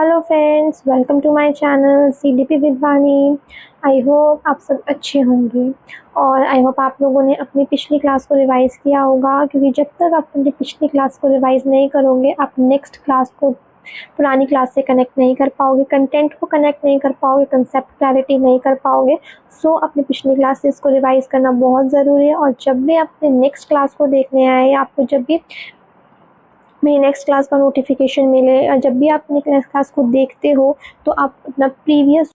Hello friends, welcome to my channel CDP with Vani. I hope आप सब अच्छे होंगे और आई होप आप लोगों ने अपनी पिछली क्लास को रिवाइज़ किया होगा, क्योंकि जब तक आप अपनी पिछली क्लास को रिवाइज़ नहीं करोगे आप नेक्स्ट क्लास को पुरानी क्लास से कनेक्ट नहीं कर पाओगे, कंटेंट को कनेक्ट नहीं कर पाओगे, कंसेप्ट क्लैरिटी नहीं कर पाओगे। सो अपनी पिछली क्लासेस को रिवाइज़ करना बहुत ज़रूरी है। और जब भी आप अपने नेक्स्ट क्लास को देखने आए, आपको जब भी मेरी नेक्स्ट क्लास का नोटिफिकेशन मिले और जब भी आप अपनी नेक्स्ट क्लास को देखते हो तो आप अपना प्रीवियस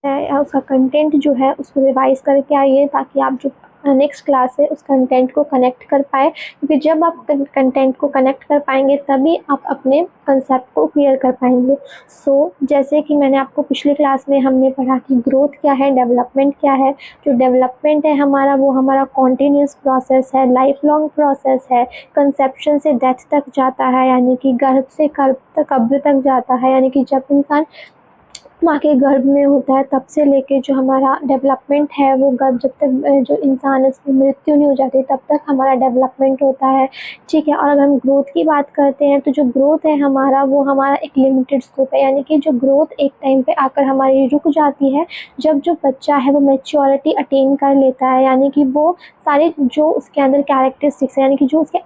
है या उसका कंटेंट जो है उसको रिवाइज करके आइए, ताकि आप जो नेक्स्ट क्लास है उस कंटेंट को कनेक्ट कर पाए। क्योंकि जब आप कंटेंट को कनेक्ट कर पाएंगे तभी आप अपने कंसेप्ट को क्लियर कर पाएंगे। जैसे कि मैंने आपको पिछली क्लास में हमने पढ़ा कि ग्रोथ क्या है, डेवलपमेंट क्या है। जो डेवलपमेंट है हमारा, वो हमारा कॉन्टिन्यूस प्रोसेस है, लाइफ लॉन्ग प्रोसेस है। कंसेप्शन से डेथ तक जाता है, यानी कि गर्भ से कब्र तक जाता है। यानी कि जब इंसान माँ के गर्भ में होता है तब से लेके जो हमारा डेवलपमेंट है, वो गर्भ जब तक जो इंसान है उसकी मृत्यु नहीं हो जाती तब तक हमारा डेवलपमेंट होता है। ठीक है। और अगर हम ग्रोथ की बात करते हैं तो जो ग्रोथ है हमारा, वो हमारा एक लिमिटेड स्कोप है। यानी कि जो ग्रोथ एक टाइम पे आकर हमारी रुक जाती है जब जो बच्चा है वो मैच्योरिटी अटेन कर लेता है। यानी कि वो सारे जो उसके अंदर कैरेक्टरिस्टिक्स है, यानी कि जो उसके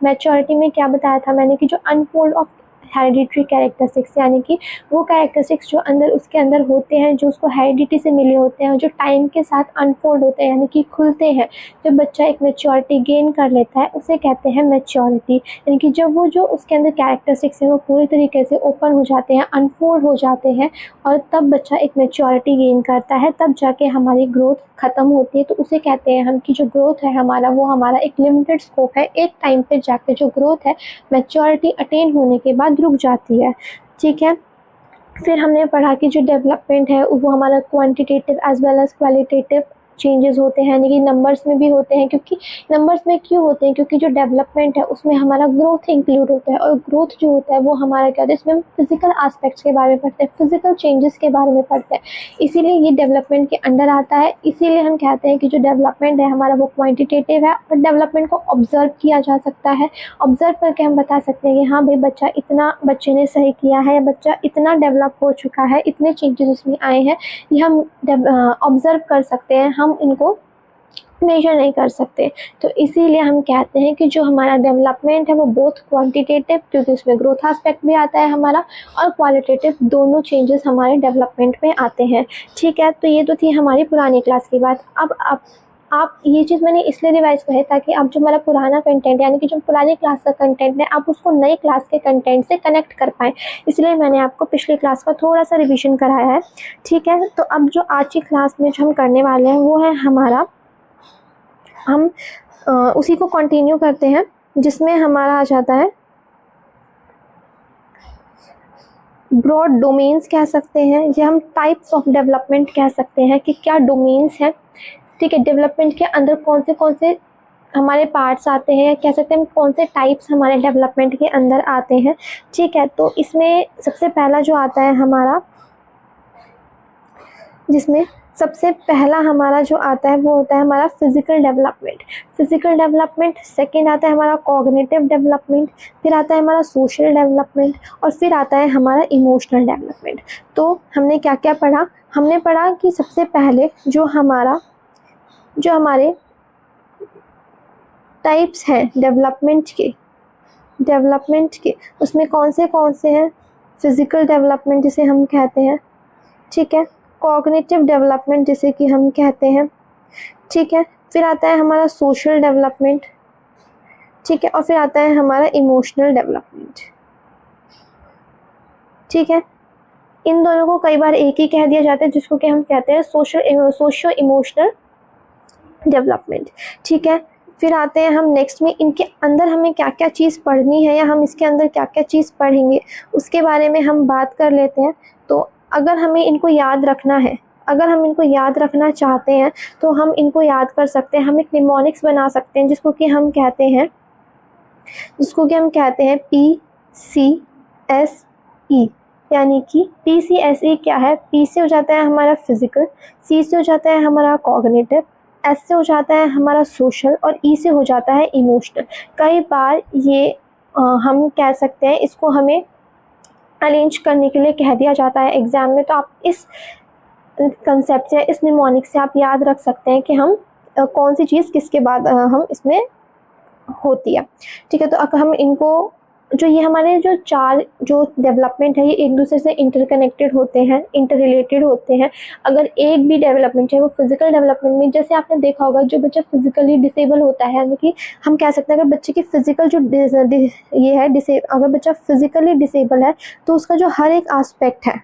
मैच्योरिटी में क्या बताया था मैंने कि जो अनफोल्ड ऑफ हेरिडिटरी कैरेक्टरिस्टिक्स, यानी कि वो कैरेक्टरिस्टिक्स जो उसके अंदर होते हैं, जो उसको हेरिडिटी से मिले होते हैं, जो टाइम के साथ अनफोल्ड होते हैं, यानी कि खुलते हैं। जब बच्चा एक मैच्योरिटी गेन कर लेता है उसे कहते हैं मैच्योरिटी। यानी कि जब वो जो उसके अंदर कैरेक्टरिस्टिक्स हैं वो पूरी तरीके से ओपन हो जाते हैं, अनफोल्ड हो जाते हैं, और तब बच्चा एक मैच्योरिटी गेन करता है, तब जाके हमारी ग्रोथ ख़त्म होती है। तो उसे कहते हैं हम कि जो ग्रोथ है हमारा, वो हमारा एक लिमिटेड स्कोप है। एक टाइम पे जाके जो ग्रोथ है मैच्योरिटी अटेन होने के बाद रुक जाती है। ठीक है। फिर हमने पढ़ा कि जो डेवलपमेंट है वो हमारा quantitative as well as qualitative changes होते हैं, यानी कि नंबर्स में भी होते हैं। क्योंकि नंबर्स में क्यों होते हैं, क्योंकि जो डेवलपमेंट है उसमें हमारा ग्रोथ इंक्लूड होता है, और ग्रोथ जो होता है वो हमारा क्या होता है, इसमें हम फिजिकल एस्पेक्ट्स के बारे में पढ़ते हैं, फिजिकल चेंजेस के बारे में पढ़ते हैं, इसीलिए ये डेवलपमेंट के अंडर आता है। इसीलिए हम कहते हैं कि जो डेवलपमेंट है हमारा वो क्वान्टिटेटिव है, और डेवलपमेंट को ऑब्जर्व किया जा सकता है। ऑब्जर्व करके हम बता सकते हैं कि हाँ भाई बच्चे ने सही किया है, या बच्चा इतना डेवलप हो चुका है, इतने चेंजेस उसमें आए हैं, ये हम ऑब्जर्व कर सकते हैं, हम इनको मेजर नहीं कर सकते। तो इसीलिए हम कहते हैं कि जो हमारा डेवलपमेंट है वो बोथ क्वांटिटेटिव, क्योंकि उसमें ग्रोथ एस्पेक्ट भी आता है हमारा, और क्वालिटेटिव, दोनों चेंजेस हमारे डेवलपमेंट में आते हैं। ठीक है। तो ये तो थी हमारी पुरानी क्लास की बात। अब आप ये चीज़ मैंने इसलिए रिवाइज करी ताकि आप जो हमारा पुराना कंटेंट, यानी कि जो पुरानी क्लास का कंटेंट है, आप उसको नई क्लास के कंटेंट से कनेक्ट कर पाएँ। इसलिए मैंने आपको पिछली क्लास का थोड़ा सा रिविजन कराया है। ठीक है। तो अब जो आज की क्लास में जो हम करने वाले हैं वो है हमारा, हम उसी को कंटिन्यू करते हैं जिसमें हमारा आ जाता है ब्रॉड डोमेन्स कह सकते हैं, या हम टाइप्स ऑफ डेवलपमेंट कह सकते हैं कि क्या डोमेन्स हैं। ठीक है। डेवलपमेंट के अंदर कौन से हमारे पार्ट्स आते हैं, कह सकते हैं कौन से टाइप्स हमारे डेवलपमेंट के अंदर आते हैं। ठीक है। तो इसमें सबसे पहला जो आता है हमारा, जिसमें सबसे पहला हमारा जो आता है वो होता है हमारा फिजिकल डेवलपमेंट। सेकंड आता है हमारा कॉग्निटिव डेवलपमेंट, फिर आता है हमारा सोशल डेवलपमेंट, और फिर आता है हमारा इमोशनल डेवलपमेंट। तो हमने क्या क्या पढ़ा, हमने पढ़ा कि सबसे पहले जो हमारे टाइप्स हैं डेवलपमेंट के, उसमें कौन से हैं। फिजिकल डेवलपमेंट जिसे हम कहते हैं। ठीक है। कॉग्निटिव डेवलपमेंट जिसे कि हम कहते हैं। ठीक है। फिर आता है हमारा सोशल डेवलपमेंट। ठीक है। और फिर आता है हमारा इमोशनल डेवलपमेंट। ठीक है। इन दोनों को कई बार एक ही कह दिया जाता है, जिसको कि हम कहते हैं सोशो इमोशनल डेवलपमेंट। ठीक है। फिर आते हैं हम नेक्स्ट में, इनके अंदर हमें क्या क्या चीज़ पढ़नी है, या हम इसके अंदर क्या क्या चीज़ पढ़ेंगे उसके बारे में हम बात कर लेते हैं। तो अगर हमें इनको याद रखना है, अगर हम इनको याद रखना चाहते हैं तो हम इनको याद कर सकते हैं। हम एक निमोनिक्स बना सकते हैं जिसको कि हम कहते हैं PCSE। यानी कि PCSE क्या है, P से हो जाता है हमारा फिजिकल, C से हो जाता है हमारा कॉग्निटिव, S से हो जाता है हमारा सोशल, और E से हो जाता है इमोशनल। कई बार ये हम कह सकते हैं इसको हमें अरेंज करने के लिए कह दिया जाता है एग्ज़ाम में। तो आप इस कंसेप्ट से, इस निमोनिक से आप याद रख सकते हैं कि हम कौन सी चीज़ किसके बाद हम इसमें होती है। ठीक है, तो अगर हम इनको जो ये हमारे जो चार जो डेवलपमेंट है ये एक दूसरे से इंटरकनेक्टेड होते हैं, इंटर रिलेटेड होते हैं। अगर एक भी डेवलपमेंट चाहे वो फिजिकल डेवलपमेंट में, जैसे आपने देखा होगा जो बच्चा फिजिकली डिसेबल होता है, यानी कि हम कह सकते हैं अगर बच्चे की फिजिकल जो ये है अगर बच्चा फिजिकली डिसेबल है तो उसका जो हर एक आस्पेक्ट है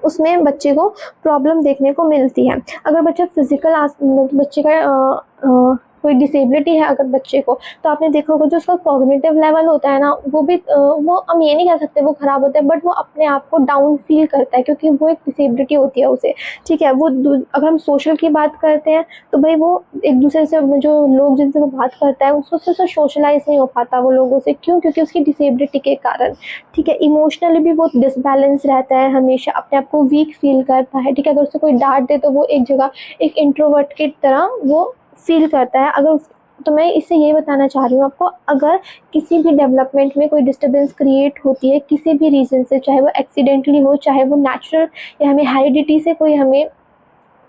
उसमें बच्चे को प्रॉब्लम देखने को मिलती है। अगर बच्चा बच्चे का कोई डिसेबिलिटी है अगर बच्चे को, तो आपने देखा होगा जो उसका कॉग्निटिव लेवल होता है ना, वो भी वो हम ये नहीं कह सकते वो ख़राब होता है, बट वो अपने आप को डाउन फील करता है क्योंकि वो एक डिसेबिलिटी होती है उसे। ठीक है, वो अगर हम सोशल की बात करते हैं तो भाई वो एक दूसरे से जो लोग जिनसे वो बात करता है उसको से सोशलाइज नहीं हो पाता वो लोगों से, क्यों? क्योंकि उसकी डिसेबिलिटी के कारण। ठीक है, इमोशनली भी वो डिसबैलेंस रहता है, हमेशा अपने आप को वीक फील करता है। ठीक है, अगर उसे कोई डांट दे तो वो एक जगह एक इंट्रोवर्ट की तरह वो फील करता है। तो मैं इससे ये बताना चाह रही हूँ आपको, अगर किसी भी डेवलपमेंट में कोई डिस्टर्बेंस क्रिएट होती है किसी भी रीज़न से, चाहे वो एक्सीडेंटली हो, चाहे वो नेचुरल या हमें हेरिडिटी से कोई हमें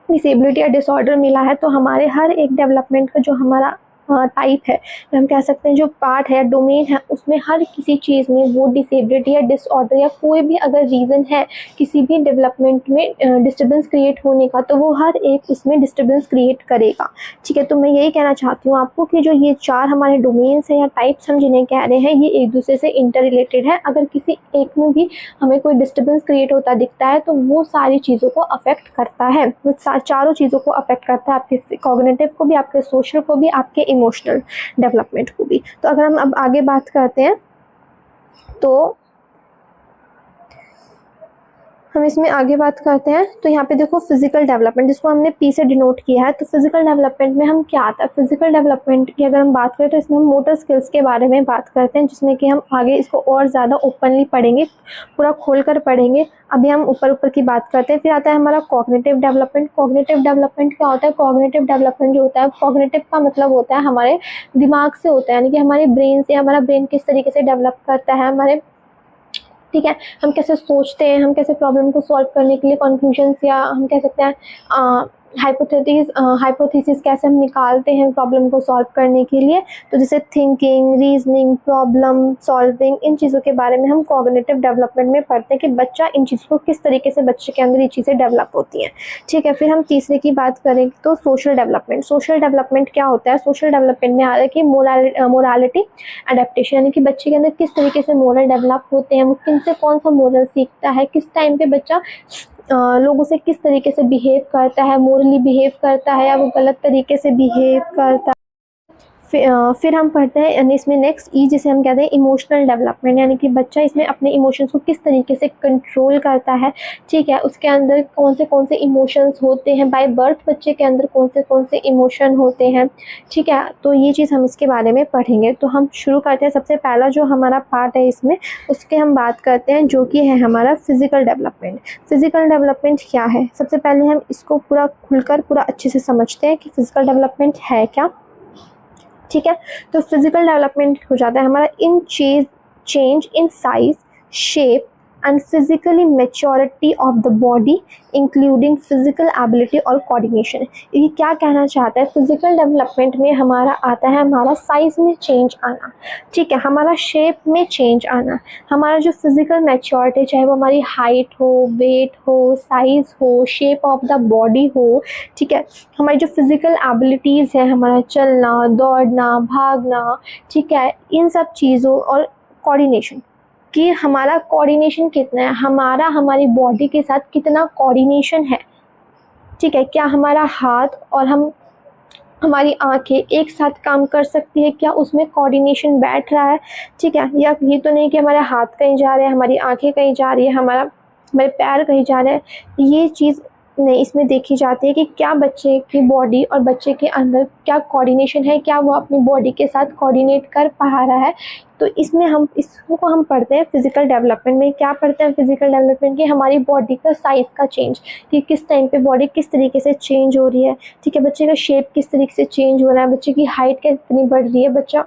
डिसेबिलिटी या डिसऑर्डर मिला है, तो हमारे हर एक डेवलपमेंट का जो हमारा टाइप है, हम कह सकते हैं जो पार्ट है, डोमेन है, उसमें हर किसी चीज़ में वो डिसेबिलिटी या डिसऑर्डर या कोई भी अगर रीज़न है किसी भी डेवलपमेंट में डिस्टर्बेंस क्रिएट होने का, तो वो हर एक उसमें डिस्टर्बेंस क्रिएट करेगा। ठीक है, तो मैं यही कहना चाहती हूँ आपको कि जो ये चार हमारे डोमेन्स हैं या टाइप्स हम जिन्हें कह रहे हैं, ये एक दूसरे से इंटर रिलेटेड है। अगर किसी एक में भी हमें कोई डिस्टर्बेंस क्रिएट होता दिखता है तो वो सारी चीज़ों को अफेक्ट करता है, वो चारों चीज़ों को अफेक्ट करता है, आपके कॉग्निटिव को भी, आपके सोशल को भी, आपके इमोशनल डेवलपमेंट को भी। तो अगर हम अब आगे बात करते हैं तो हम इसमें आगे बात करते हैं, तो यहाँ पे देखो फिजिकल डेवलपमेंट जिसको हमने पी से डिनोट किया है। तो फिजिकल डेवलपमेंट में हम क्या आता है, फिजिकल डेवलपमेंट की अगर हम बात करें तो इसमें हम मोटर स्किल्स के बारे में बात करते हैं, जिसमें कि हम आगे इसको और ज़्यादा ओपनली पढ़ेंगे, पूरा खोल कर पढ़ेंगे। अभी हम ऊपर ऊपर की बात करते हैं। फिर आता है हमारा कॉग्निटिव डेवलपमेंट। कॉग्निटिव डेवलपमेंट क्या होता है? कॉग्निटिव डेवलपमेंट जो होता है, कॉग्निटिव का मतलब होता है हमारे दिमाग से होता है, यानी कि हमारे ब्रेन से, हमारा ब्रेन किस तरीके से डेवलप करता है हमारे। ठीक है, हम कैसे सोचते हैं, हम कैसे प्रॉब्लम को सॉल्व करने के लिए कंक्लूजन्स या हम कह सकते हैं हाइपोथेसिस कैसे हम निकालते हैं प्रॉब्लम को सॉल्व करने के लिए। तो जैसे थिंकिंग, रीजनिंग, प्रॉब्लम सॉल्विंग, इन चीज़ों के बारे में हम कॉग्निटिव डेवलपमेंट में पढ़ते हैं कि बच्चा इन चीज़ों को किस तरीके से बच्चे के अंदर ये चीज़ें डेवलप होती हैं। ठीक है, फिर हम तीसरे की बात करें तो सोशल डेवलपमेंट। सोशल डेवलपमेंट क्या होता है? सोशल डेवलपमेंट में आ रहा है कि मोरालिटी अडेप्टेशन, यानी कि बच्चे के अंदर किस तरीके से मोरल डेवलप होते हैं, वो किन से कौन सा मोरल सीखता है, किस टाइम पे बच्चा लोगों से किस तरीके से बिहेव करता है, मोरली बिहेव करता है या वो गलत तरीके से बिहेव करता है। फिर हम पढ़ते हैं यानी इसमें नेक्स्ट ई जिसे हम कहते हैं इमोशनल डेवलपमेंट, यानी कि बच्चा इसमें अपने इमोशंस को किस तरीके से कंट्रोल करता है। ठीक है, उसके अंदर कौन से इमोशंस होते हैं, बाय बर्थ बच्चे के अंदर कौन से इमोशन होते हैं। ठीक है, तो ये चीज़ हम इसके बारे में पढ़ेंगे। तो हम शुरू करते हैं। सबसे पहला जो हमारा पार्ट है इसमें उसके हम बात करते हैं, जो कि है हमारा फिज़िकल डेवलपमेंट। फिज़िकल डेवलपमेंट क्या है? सबसे पहले हम इसको पूरा खुलकर पूरा अच्छे से समझते हैं कि फ़िज़िकल डेवलपमेंट है क्या। ठीक है, तो फिजिकल डेवलपमेंट हो जाता है हमारा in change in size, shape and physically maturity of the body including physical ability और कोऑर्डिनेशन। ये क्या कहना चाहता है? फिजिकल डेवलपमेंट में हमारा आता है हमारा साइज में चेंज आना। ठीक है, हमारा शेप में चेंज आना, हमारा जो फिजिकल मैच्योरिटी, चाहे वो हमारी हाइट हो, वेट हो, साइज़ हो, शेप ऑफ द बॉडी हो। ठीक है, हमारी जो फिजिकल एबिलिटीज़ है, हमारा चलना, दौड़ना, भागना, ठीक है, इन सब चीज़ों और कोऑर्डिनेशन कि हमारा कोऑर्डिनेशन कितना है, हमारी बॉडी के साथ कितना कोऑर्डिनेशन है। ठीक है, क्या हमारा हाथ और हमारी आंखें एक साथ काम कर सकती है, क्या उसमें कोऑर्डिनेशन बैठ रहा है। ठीक है, या ये तो नहीं कि हमारे हाथ कहीं जा रहे हैं, हमारी आंखें कहीं जा रही है, हमारे पैर कहीं जा रहे हैं। ये चीज़ नहीं इसमें देखी जाती है कि क्या बच्चे की बॉडी और बच्चे के अंदर क्या कोऑर्डिनेशन है, क्या वो अपनी बॉडी के साथ कोऑर्डिनेट कर पा रहा है। तो इसमें इसको हम पढ़ते हैं फिजिकल डेवलपमेंट में। क्या पढ़ते हैं फिजिकल डेवलपमेंट की? हमारी बॉडी का साइज़ का चेंज, कि किस टाइम पे बॉडी किस तरीके से चेंज हो रही है। ठीक है, बच्चे का शेप किस तरीके से चेंज हो रहा है, बच्चे की हाइट कितनी बढ़ रही है, बच्चा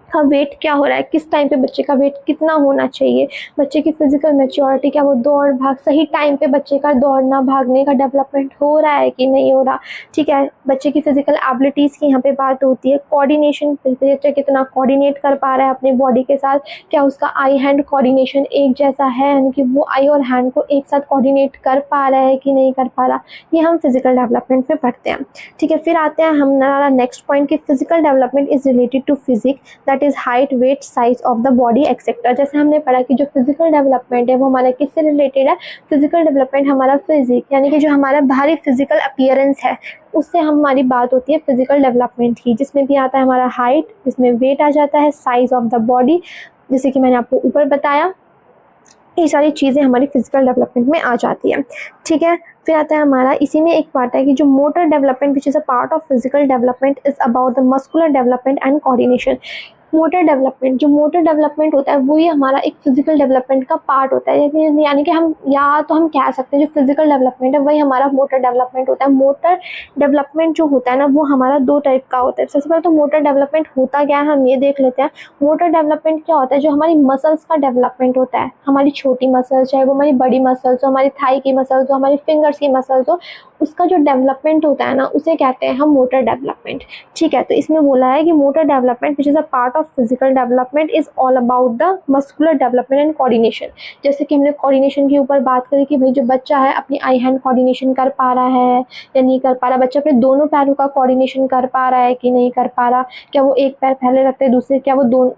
का वेट क्या हो रहा है, किस टाइम पे बच्चे का वेट कितना होना चाहिए, बच्चे की फिजिकल मैच्योरिटी, क्या वो दौड़ भाग सही टाइम पे बच्चे का दौड़ना भागने का डेवलपमेंट हो रहा है कि नहीं हो रहा, ठीक है। बच्चे की फिजिकल एबिलिटीज़ की यहाँ पे बात होती है। कोऑर्डिनेशन, बच्चा कितना कोऑर्डिनेट कर पा रहा है अपने बॉडी के साथ, क्या उसका आई हैंड कोऑर्डिनेशन एक जैसा है, यानी कि वो आई और हैंड को एक साथ कोऑर्डिनेट कर पा रहा है कि नहीं कर पा रहा, ये हम फिजिकल डेवलपमेंट में पढ़ते हैं, ठीक है। फिर आते हैं हमारा नेक्स्ट पॉइंट कि physical development is related to physics, that is height, weight, size of the body etcetera. जैसे हमने पढ़ा कि जो फिजिकल डेवलपमेंट है वो हमारा किससे रिलेटेड है, फिजिकल डेवलपमेंट हमारा फिजिक, यानी कि जो हमारा बाहरी फिजिकल अपीयरेंस है उससे हमारी बात होती है फिजिकल डेवलपमेंट की, जिसमें भी आता है हमारा हाइट, जिसमें वेट आ जाता है, साइज ऑफ द बॉडी, जैसे कि मैंने आपको ऊपर बताया, ये सारी चीज़ें हमारी फिजिकल डेवलपमेंट में आ जाती है, ठीक है। फिर आता है हमारा, इसी में एक पार्ट है कि जो motor development which is a part of physical development is about the muscular development and coordination. Motor development, जो मोटर डेवलपमेंट होता है वो ही हमारा एक फिजिकल डेवलपमेंट का पार्ट होता है, यानी कि हम या तो हम कह सकते हैं जो फिजिकल डेवलपमेंट है वही हमारा मोटर डेवलपमेंट होता है। मोटर डेवलपमेंट जो होता है ना वो हमारा दो टाइप का होता है। सबसे पहले तो मोटर डेवलपमेंट होता क्या है हम ये देख लेते हैं। मोटर डेवलपमेंट क्या होता है, जो हमारी मसल्स का डेवलपमेंट होता है, हमारी छोटी मसल्स, चाहे वो हमारी बड़ी मसल्स हो, हमारी थाई की मसल्स हो, हमारी फिंगर्स की मसल्स हो, उसका जो डेवलपमेंट होता है ना उसे कहते हैं हम मोटर डेवलपमेंट, ठीक है। तो इसमें बोला है कि motor development which is a part of physical development is all about the muscular development and coordination. जैसे कि हमने कोऑर्डिनेशन के ऊपर बात करी कि भाई जो बच्चा है अपनी आई हैंड कोऑर्डिनेशन कर पा रहा है या नहीं कर पा रहा, बच्चा अपने दोनों पैरों का कोऑर्डिनेशन कर पा रहा है कि नहीं कर पा रहा, क्या वो एक पैर पहले रखते हैं दूसरे, क्या वो दोनों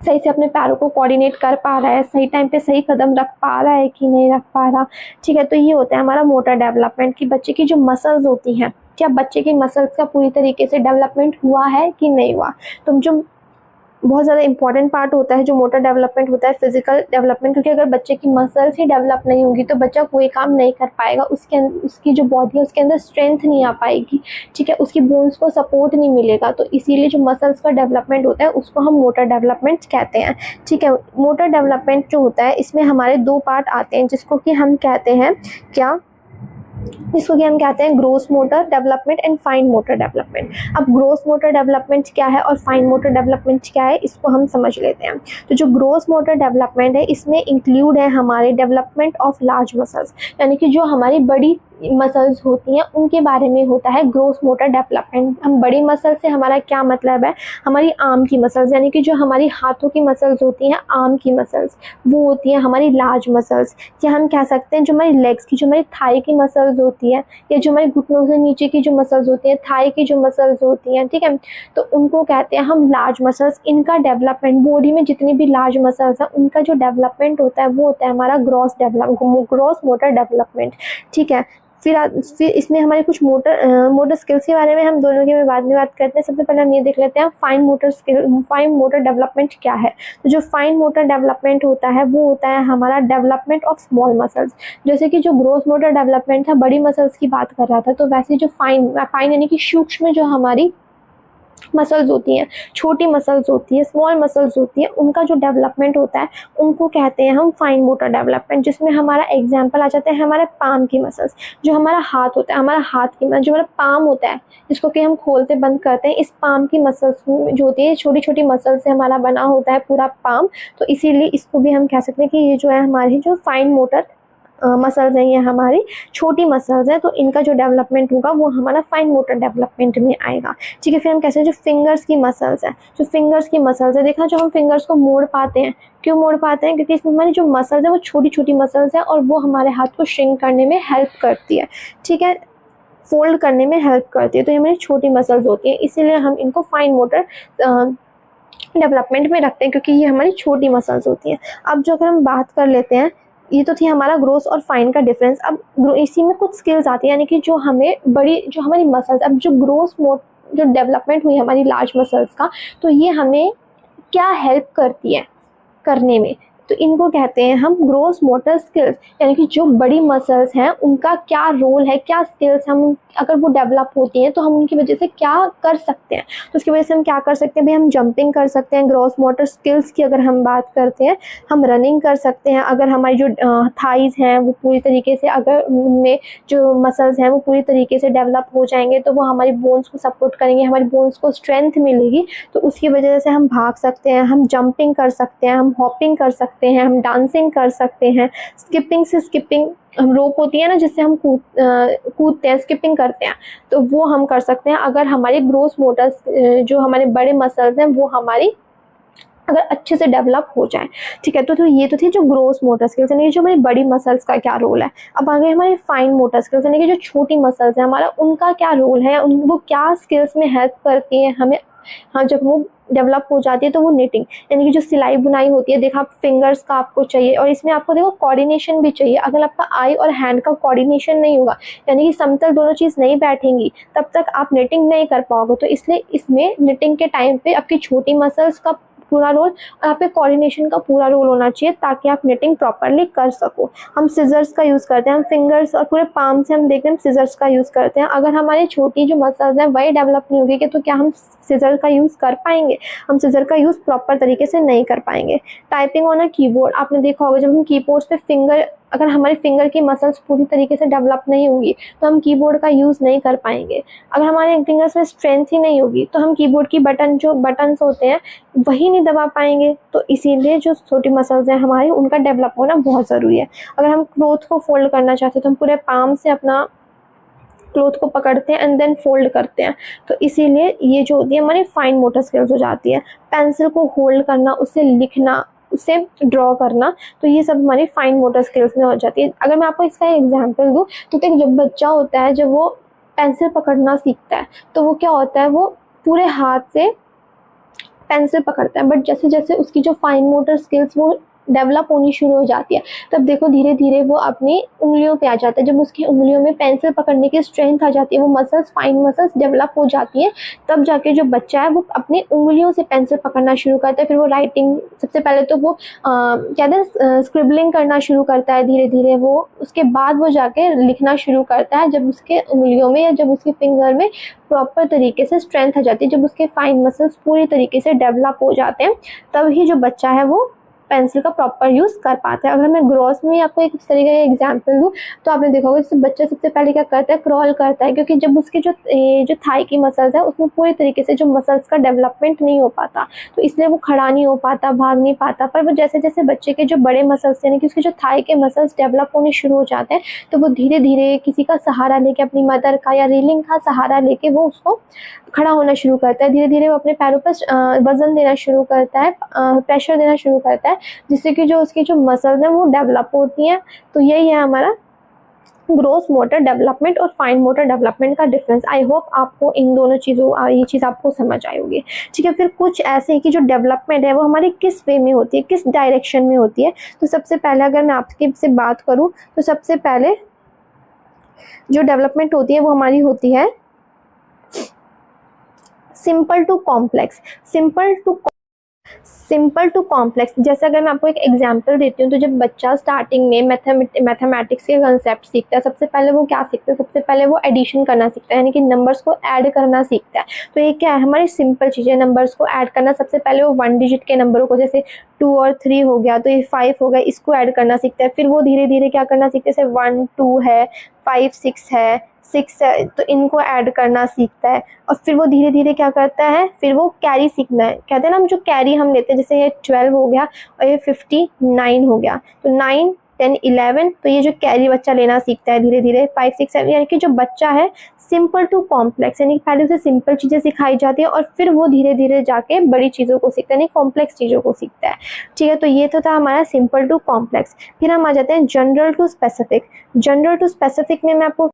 सही से अपने पैरों को कोऑर्डिनेट कर पा रहा है, सही टाइम पे सही कदम रख पा रहा है कि नहीं रख पा रहा, ठीक है। तो ये होता है हमारा मोटर डेवलपमेंट कि बच्चे की जो मसल्स होती हैं, क्या बच्चे की मसल्स का पूरी तरीके से डेवलपमेंट हुआ है कि नहीं हुआ। तो जो बहुत ज़्यादा इंपॉर्टेंट पार्ट होता है जो मोटर डेवलपमेंट होता है फिजिकल डेवलपमेंट, क्योंकि अगर बच्चे की मसल्स ही डेवलप नहीं होगी तो बच्चा कोई काम नहीं कर पाएगा, उसकी जो बॉडी है उसके अंदर स्ट्रेंथ नहीं आ पाएगी, ठीक है, उसकी बोन्स को सपोर्ट नहीं मिलेगा। तो इसीलिए जो मसल्स का डेवलपमेंट होता है उसको हम मोटर डेवलपमेंट कहते हैं, ठीक है। मोटर डेवलपमेंट जो होता है इसमें हमारे दो पार्ट आते हैं जिसको कि हम कहते हैं क्या, जिसको कि हम कहते हैं gross motor development and fine motor development. अब ग्रोस मोटर डेवलपमेंट क्या है और फाइन मोटर डेवलपमेंट क्या है इसको हम समझ लेते हैं। तो जो ग्रोस मोटर डेवलपमेंट है इसमें इंक्लूड है हमारे डेवलपमेंट ऑफ लार्ज मसल्स, यानी कि जो हमारी बड़ी मसल्स होती हैं उनके बारे में होता है ग्रोस मोटर डेवलपमेंट। हम बड़ी मसल से हमारा क्या मतलब है, हमारी आर्म की मसल्स, यानी कि जो हमारी हाथों की मसल्स होती हैं आर्म की मसल्स वो होती हैं हमारी लार्ज मसल्स। या हम कह सकते हैं जो हमारी लेग्स की, जो हमारी थाई की मसल्स होती है, या जो हमारी घुटनों से नीचे की जो मसल्स होती हैं, थाई की जो मसल्स होती हैं, ठीक है, तो उनको कहते हैं हम लार्ज मसल्स। इनका डेवलपमेंट, बॉडी में जितनी भी लार्ज मसल्स हैं उनका जो डेवलपमेंट होता है वो होता है हमारा ग्रॉस मोटर डेवलपमेंट, ठीक है। फिर इसमें हमारे कुछ मोटर स्किल्स के बारे में हम दोनों के बाद में बात करते हैं। सबसे पहले हम ये देख लेते हैं फाइन मोटर डेवलपमेंट क्या है। तो जो फाइन मोटर डेवलपमेंट होता है वो होता है हमारा डेवलपमेंट ऑफ स्मॉल मसल्स। जैसे कि जो ग्रोस मोटर डेवलपमेंट था बड़ी मसल्स की बात कर रहा था, तो वैसे जो फाइन यानी कि सूक्ष्म जो हमारी मसल्स होती हैं, छोटी मसल्स होती है, स्मॉल मसल्स होती है, उनका जो डेवलपमेंट होता है उनको कहते हैं हम फाइन मोटर डेवलपमेंट। जिसमें हमारा एग्जांपल आ जाता है हमारे पाम की मसल्स, जो हमारा हाथ होता है, हमारा हाथ की जो हमारा पाम होता है जिसको कि हम खोलते बंद करते हैं, इस पाम की मसल्स जो होती है छोटी छोटी मसल से हमारा बना होता है पूरा पाम। तो इसीलिए इसको भी हम कह सकते हैं कि ये जो है हमारी जो फाइन मोटर मसल्स हैं, ये हमारी छोटी मसल्स हैं, तो इनका जो डेवलपमेंट होगा वो हमारा फाइन मोटर डेवलपमेंट में आएगा, ठीक है। फिर हम कैसे हैं जो फिंगर्स की मसल्स है, जो फिंगर्स की मसल्स है, देखा जो हम फिंगर्स को मोड़ पाते हैं, क्यों मोड़ पाते हैं, क्योंकि इसमें हमारी जो मसल्स है वो छोटी छोटी मसल्स है और वो हमारे हाथ को श्रिंक करने में हेल्प करती है, ठीक है, फोल्ड करने में हेल्प करती है। तो ये हमारी छोटी मसल्स होती है, इसीलिए हम इनको फाइन मोटर डेवलपमेंट में रखते हैं क्योंकि ये हमारी छोटी मसल्स होती हैं। अब जो अगर हम बात कर लेते हैं, ये तो थी हमारा ग्रोस और फाइन का डिफरेंस। अब इसी में कुछ स्किल्स आती है, यानी कि जो हमें बड़ी जो हमारी मसल्स, अब जो जो डेवलपमेंट हुई हमारी लार्ज मसल्स का, तो ये हमें क्या हेल्प करती है करने में, तो इनको कहते हैं हम ग्रॉस मोटर स्किल्स, यानी कि जो बड़ी मसल्स हैं उनका क्या रोल है, क्या स्किल्स हम अगर वो डेवलप होती हैं तो हम उनकी वजह से क्या कर सकते हैं। तो उसकी वजह से हम क्या कर सकते हैं भाई, हम जंपिंग कर सकते हैं। ग्रॉस मोटर स्किल्स की अगर हम बात करते हैं, हम रनिंग कर सकते हैं। अगर हमारी जो थाइज हैं वो पूरी तरीके से, अगर उनमें जो मसल्स हैं वो पूरी तरीके से डेवलप हो जाएंगे तो वो हमारी बोन्स को सपोर्ट करेंगे, हमारी बोन्स को स्ट्रेंथ मिलेगी। तो उसकी वजह से हम भाग सकते हैं, हम जंपिंग कर सकते हैं, हम हॉपिंग कर सकते हैं, हम डांसिंग कर सकते हैं। स्किपिंग हम रोप होती है ना जिससे हम कूदते हैं, स्किपिंग करते हैं, तो वो हम कर सकते हैं अगर हमारी ग्रोस मोटर्स जो हमारे बड़े मसल्स हैं वो हमारी अगर अच्छे से डेवलप हो जाए। ठीक है, तो ये तो थी जो ग्रोस मोटर स्किल्स, यानी जो हमारी बड़ी मसल्स का क्या रोल है। अब आगे हमारे फाइन मोटर स्किल्स, यानी कि जो छोटी मसल्स हैं हमारा, उनका क्या रोल है, वो क्या स्किल्स में हेल्प करती हैं हमें। हाँ, जब वो डेवलप हो जाती है तो वो निटिंग, यानी कि जो सिलाई बुनाई होती है, देखो आप फिंगर्स का आपको चाहिए और इसमें आपको देखो कोऑर्डिनेशन भी चाहिए। अगर आपका आई और हैंड का कोऑर्डिनेशन नहीं होगा, यानी कि समतल दोनों चीज़ नहीं बैठेंगी, तब तक आप निटिंग नहीं कर पाओगे। तो इसलिए इसमें निटिंग के टाइम पे आपकी छोटी मसल्स का पूरा रोल और आपके कोऑर्डिनेशन का पूरा रोल होना चाहिए ताकि आप निटिंग प्रॉपरली कर सको। हम सिजर्स का यूज़ करते हैं, हम फिंगर्स और पूरे पाम से हम देखते हैं सिजर्स का यूज़ करते हैं। अगर हमारी छोटी जो मसल्स हैं वही डेवलप नहीं होगी तो क्या हम सिजर का यूज़ कर पाएंगे? हम सिजर का यूज़ प्रॉपर तरीके से नहीं कर पाएंगे। टाइपिंग ऑन अ कीबोर्ड, आपने देखा होगा जब हम कीबोर्ड पे फिंगर, अगर हमारे फिंगर की मसल्स पूरी तरीके से डेवलप नहीं होंगी तो हम कीबोर्ड का यूज़ नहीं कर पाएंगे। अगर हमारे फिंगर्स में स्ट्रेंथ ही नहीं होगी तो हम कीबोर्ड की जो बटन्स होते हैं वही नहीं दबा पाएंगे। तो इसीलिए जो छोटी मसल्स हैं हमारी, उनका डेवलप होना बहुत ज़रूरी है। अगर हम क्लॉथ को फोल्ड करना चाहते हैं तो हम पूरे पाम से अपना क्लॉथ को पकड़ते हैं एंड देन फोल्ड करते हैं। तो इसीलिए ये जो होती है हमारी फाइन मोटर स्किल्स हो जाती है। पेंसिल को होल्ड करना, उससे लिखना, उसे ड्रॉ करना, तो ये सब हमारी फाइन मोटर स्किल्स में हो जाती है। अगर मैं आपको इसका एग्जांपल दूँ तो एक जब बच्चा होता है, जब वो पेंसिल पकड़ना सीखता है तो वो क्या होता है, वो पूरे हाथ से पेंसिल पकड़ता है, बट जैसे जैसे उसकी जो फाइन मोटर स्किल्स वो डेवलप होनी शुरू हो जाती है, तब देखो धीरे धीरे वो अपनी उंगलियों पे आ जाता है। जब उसकी उंगलियों में पेंसिल पकड़ने की स्ट्रेंथ आ जाती है, वो मसल्स, फाइन मसल्स डेवलप हो जाती हैं, तब जाके जो बच्चा है वो अपनी उंगलियों से पेंसिल पकड़ना शुरू करता है। फिर वो राइटिंग, सबसे पहले तो वो कहते हैं स्क्रिबलिंग करना शुरू करता है धीरे धीरे वो, उसके बाद वो जाके लिखना शुरू करता है जब उसके उंगलियों में या जब उसके फिंगर में प्रॉपर तरीके से स्ट्रेंथ आ जाती है, जब उसके फाइन मसल्स पूरी तरीके से डेवलप हो जाते हैं, तब ही जो बच्चा है वो पेंसिल का प्रॉपर यूज़ कर पाता है। अगर मैं ग्रॉस में आपको एक इस तरीके का एग्जांपल दूँ तो आपने देखा होगा जैसे बच्चा सबसे पहले क्या करता है, क्रॉल करता है, क्योंकि जब उसके जो थाई की मसल्स है उसमें पूरी तरीके से जो मसल्स का डेवलपमेंट नहीं हो पाता, तो इसलिए वो खड़ा नहीं हो पाता, भाग नहीं पाता। पर वो जैसे जैसे बच्चे के जो बड़े मसल्स, यानी कि उसके जो थाई के मसल्स डेवलप होने शुरू हो जाते हैं, तो वो धीरे धीरे किसी का सहारा लेके, अपनी मदर का या रेलिंग का सहारा लेके वो उसको खड़ा होना शुरू करता है। धीरे धीरे वो अपने पैरों पर वजन देना शुरू करता है, प्रेशर देना शुरू करता है, जिससे कि जो उसकी जो मसल्स हैं वो डेवलप होती हैं। तो यही है हमारा ग्रोस मोटर डेवलपमेंट और फाइन मोटर डेवलपमेंट का डिफरेंस। आई होप आपको इन दोनों चीज़ों, ये चीज़ आपको समझ आई होगी। ठीक है, फिर कुछ ऐसे है कि जो डेवलपमेंट है वो हमारी किस वे में होती है, किस डायरेक्शन में होती है। तो सबसे पहले अगर मैं आपके से बात करूँ तो सबसे पहले जो डेवलपमेंट होती है वो हमारी होती है simple to complex. Simple to complex, जैसे अगर मैं आपको एक एग्जांपल देती हूँ, तो जब बच्चा स्टार्टिंग में मैथमेटिक्स के कंसेप्ट सीखता है, सबसे पहले वो क्या सीखता है, सबसे पहले वो एडिशन करना सीखता है, यानी कि नंबर्स को ऐड करना सीखता है। तो ये क्या है, हमारी सिंपल चीज़ें, नंबर्स को ऐड करना। सबसे पहले वो 1 डिजिट के नंबरों को, जैसे 2 और 3 हो गया तो ये 5 हो गया, इसको ऐड करना सीखता है। फिर वो धीरे धीरे क्या करना सीखते हैं, जैसे 1 2 है, 5 6 है, 6 है, तो इनको ऐड करना सीखता है। और फिर वो धीरे धीरे क्या करता है, फिर वो कैरी सीखना है। कहते हैं ना, हम जो कैरी हम लेते हैं, जैसे ये 12 हो गया और ये 59 हो गया, तो 9 10 11, तो ये जो कैरी बच्चा लेना सीखता है धीरे धीरे। 5 6 7, यानी कि जो बच्चा है सिंपल टू कॉम्प्लेक्स, यानी कि पहले उसे सिंपल चीज़ें सिखाई जाती है और फिर वो धीरे धीरे जाके बड़ी चीज़ों को सीखता है, यानी कॉम्प्लेक्स चीज़ों को सीखता है। ठीक है, तो ये तो था हमारा सिंपल टू कॉम्प्लेक्स। फिर हम आ जाते हैं general to specific. General to specific में मैं आपको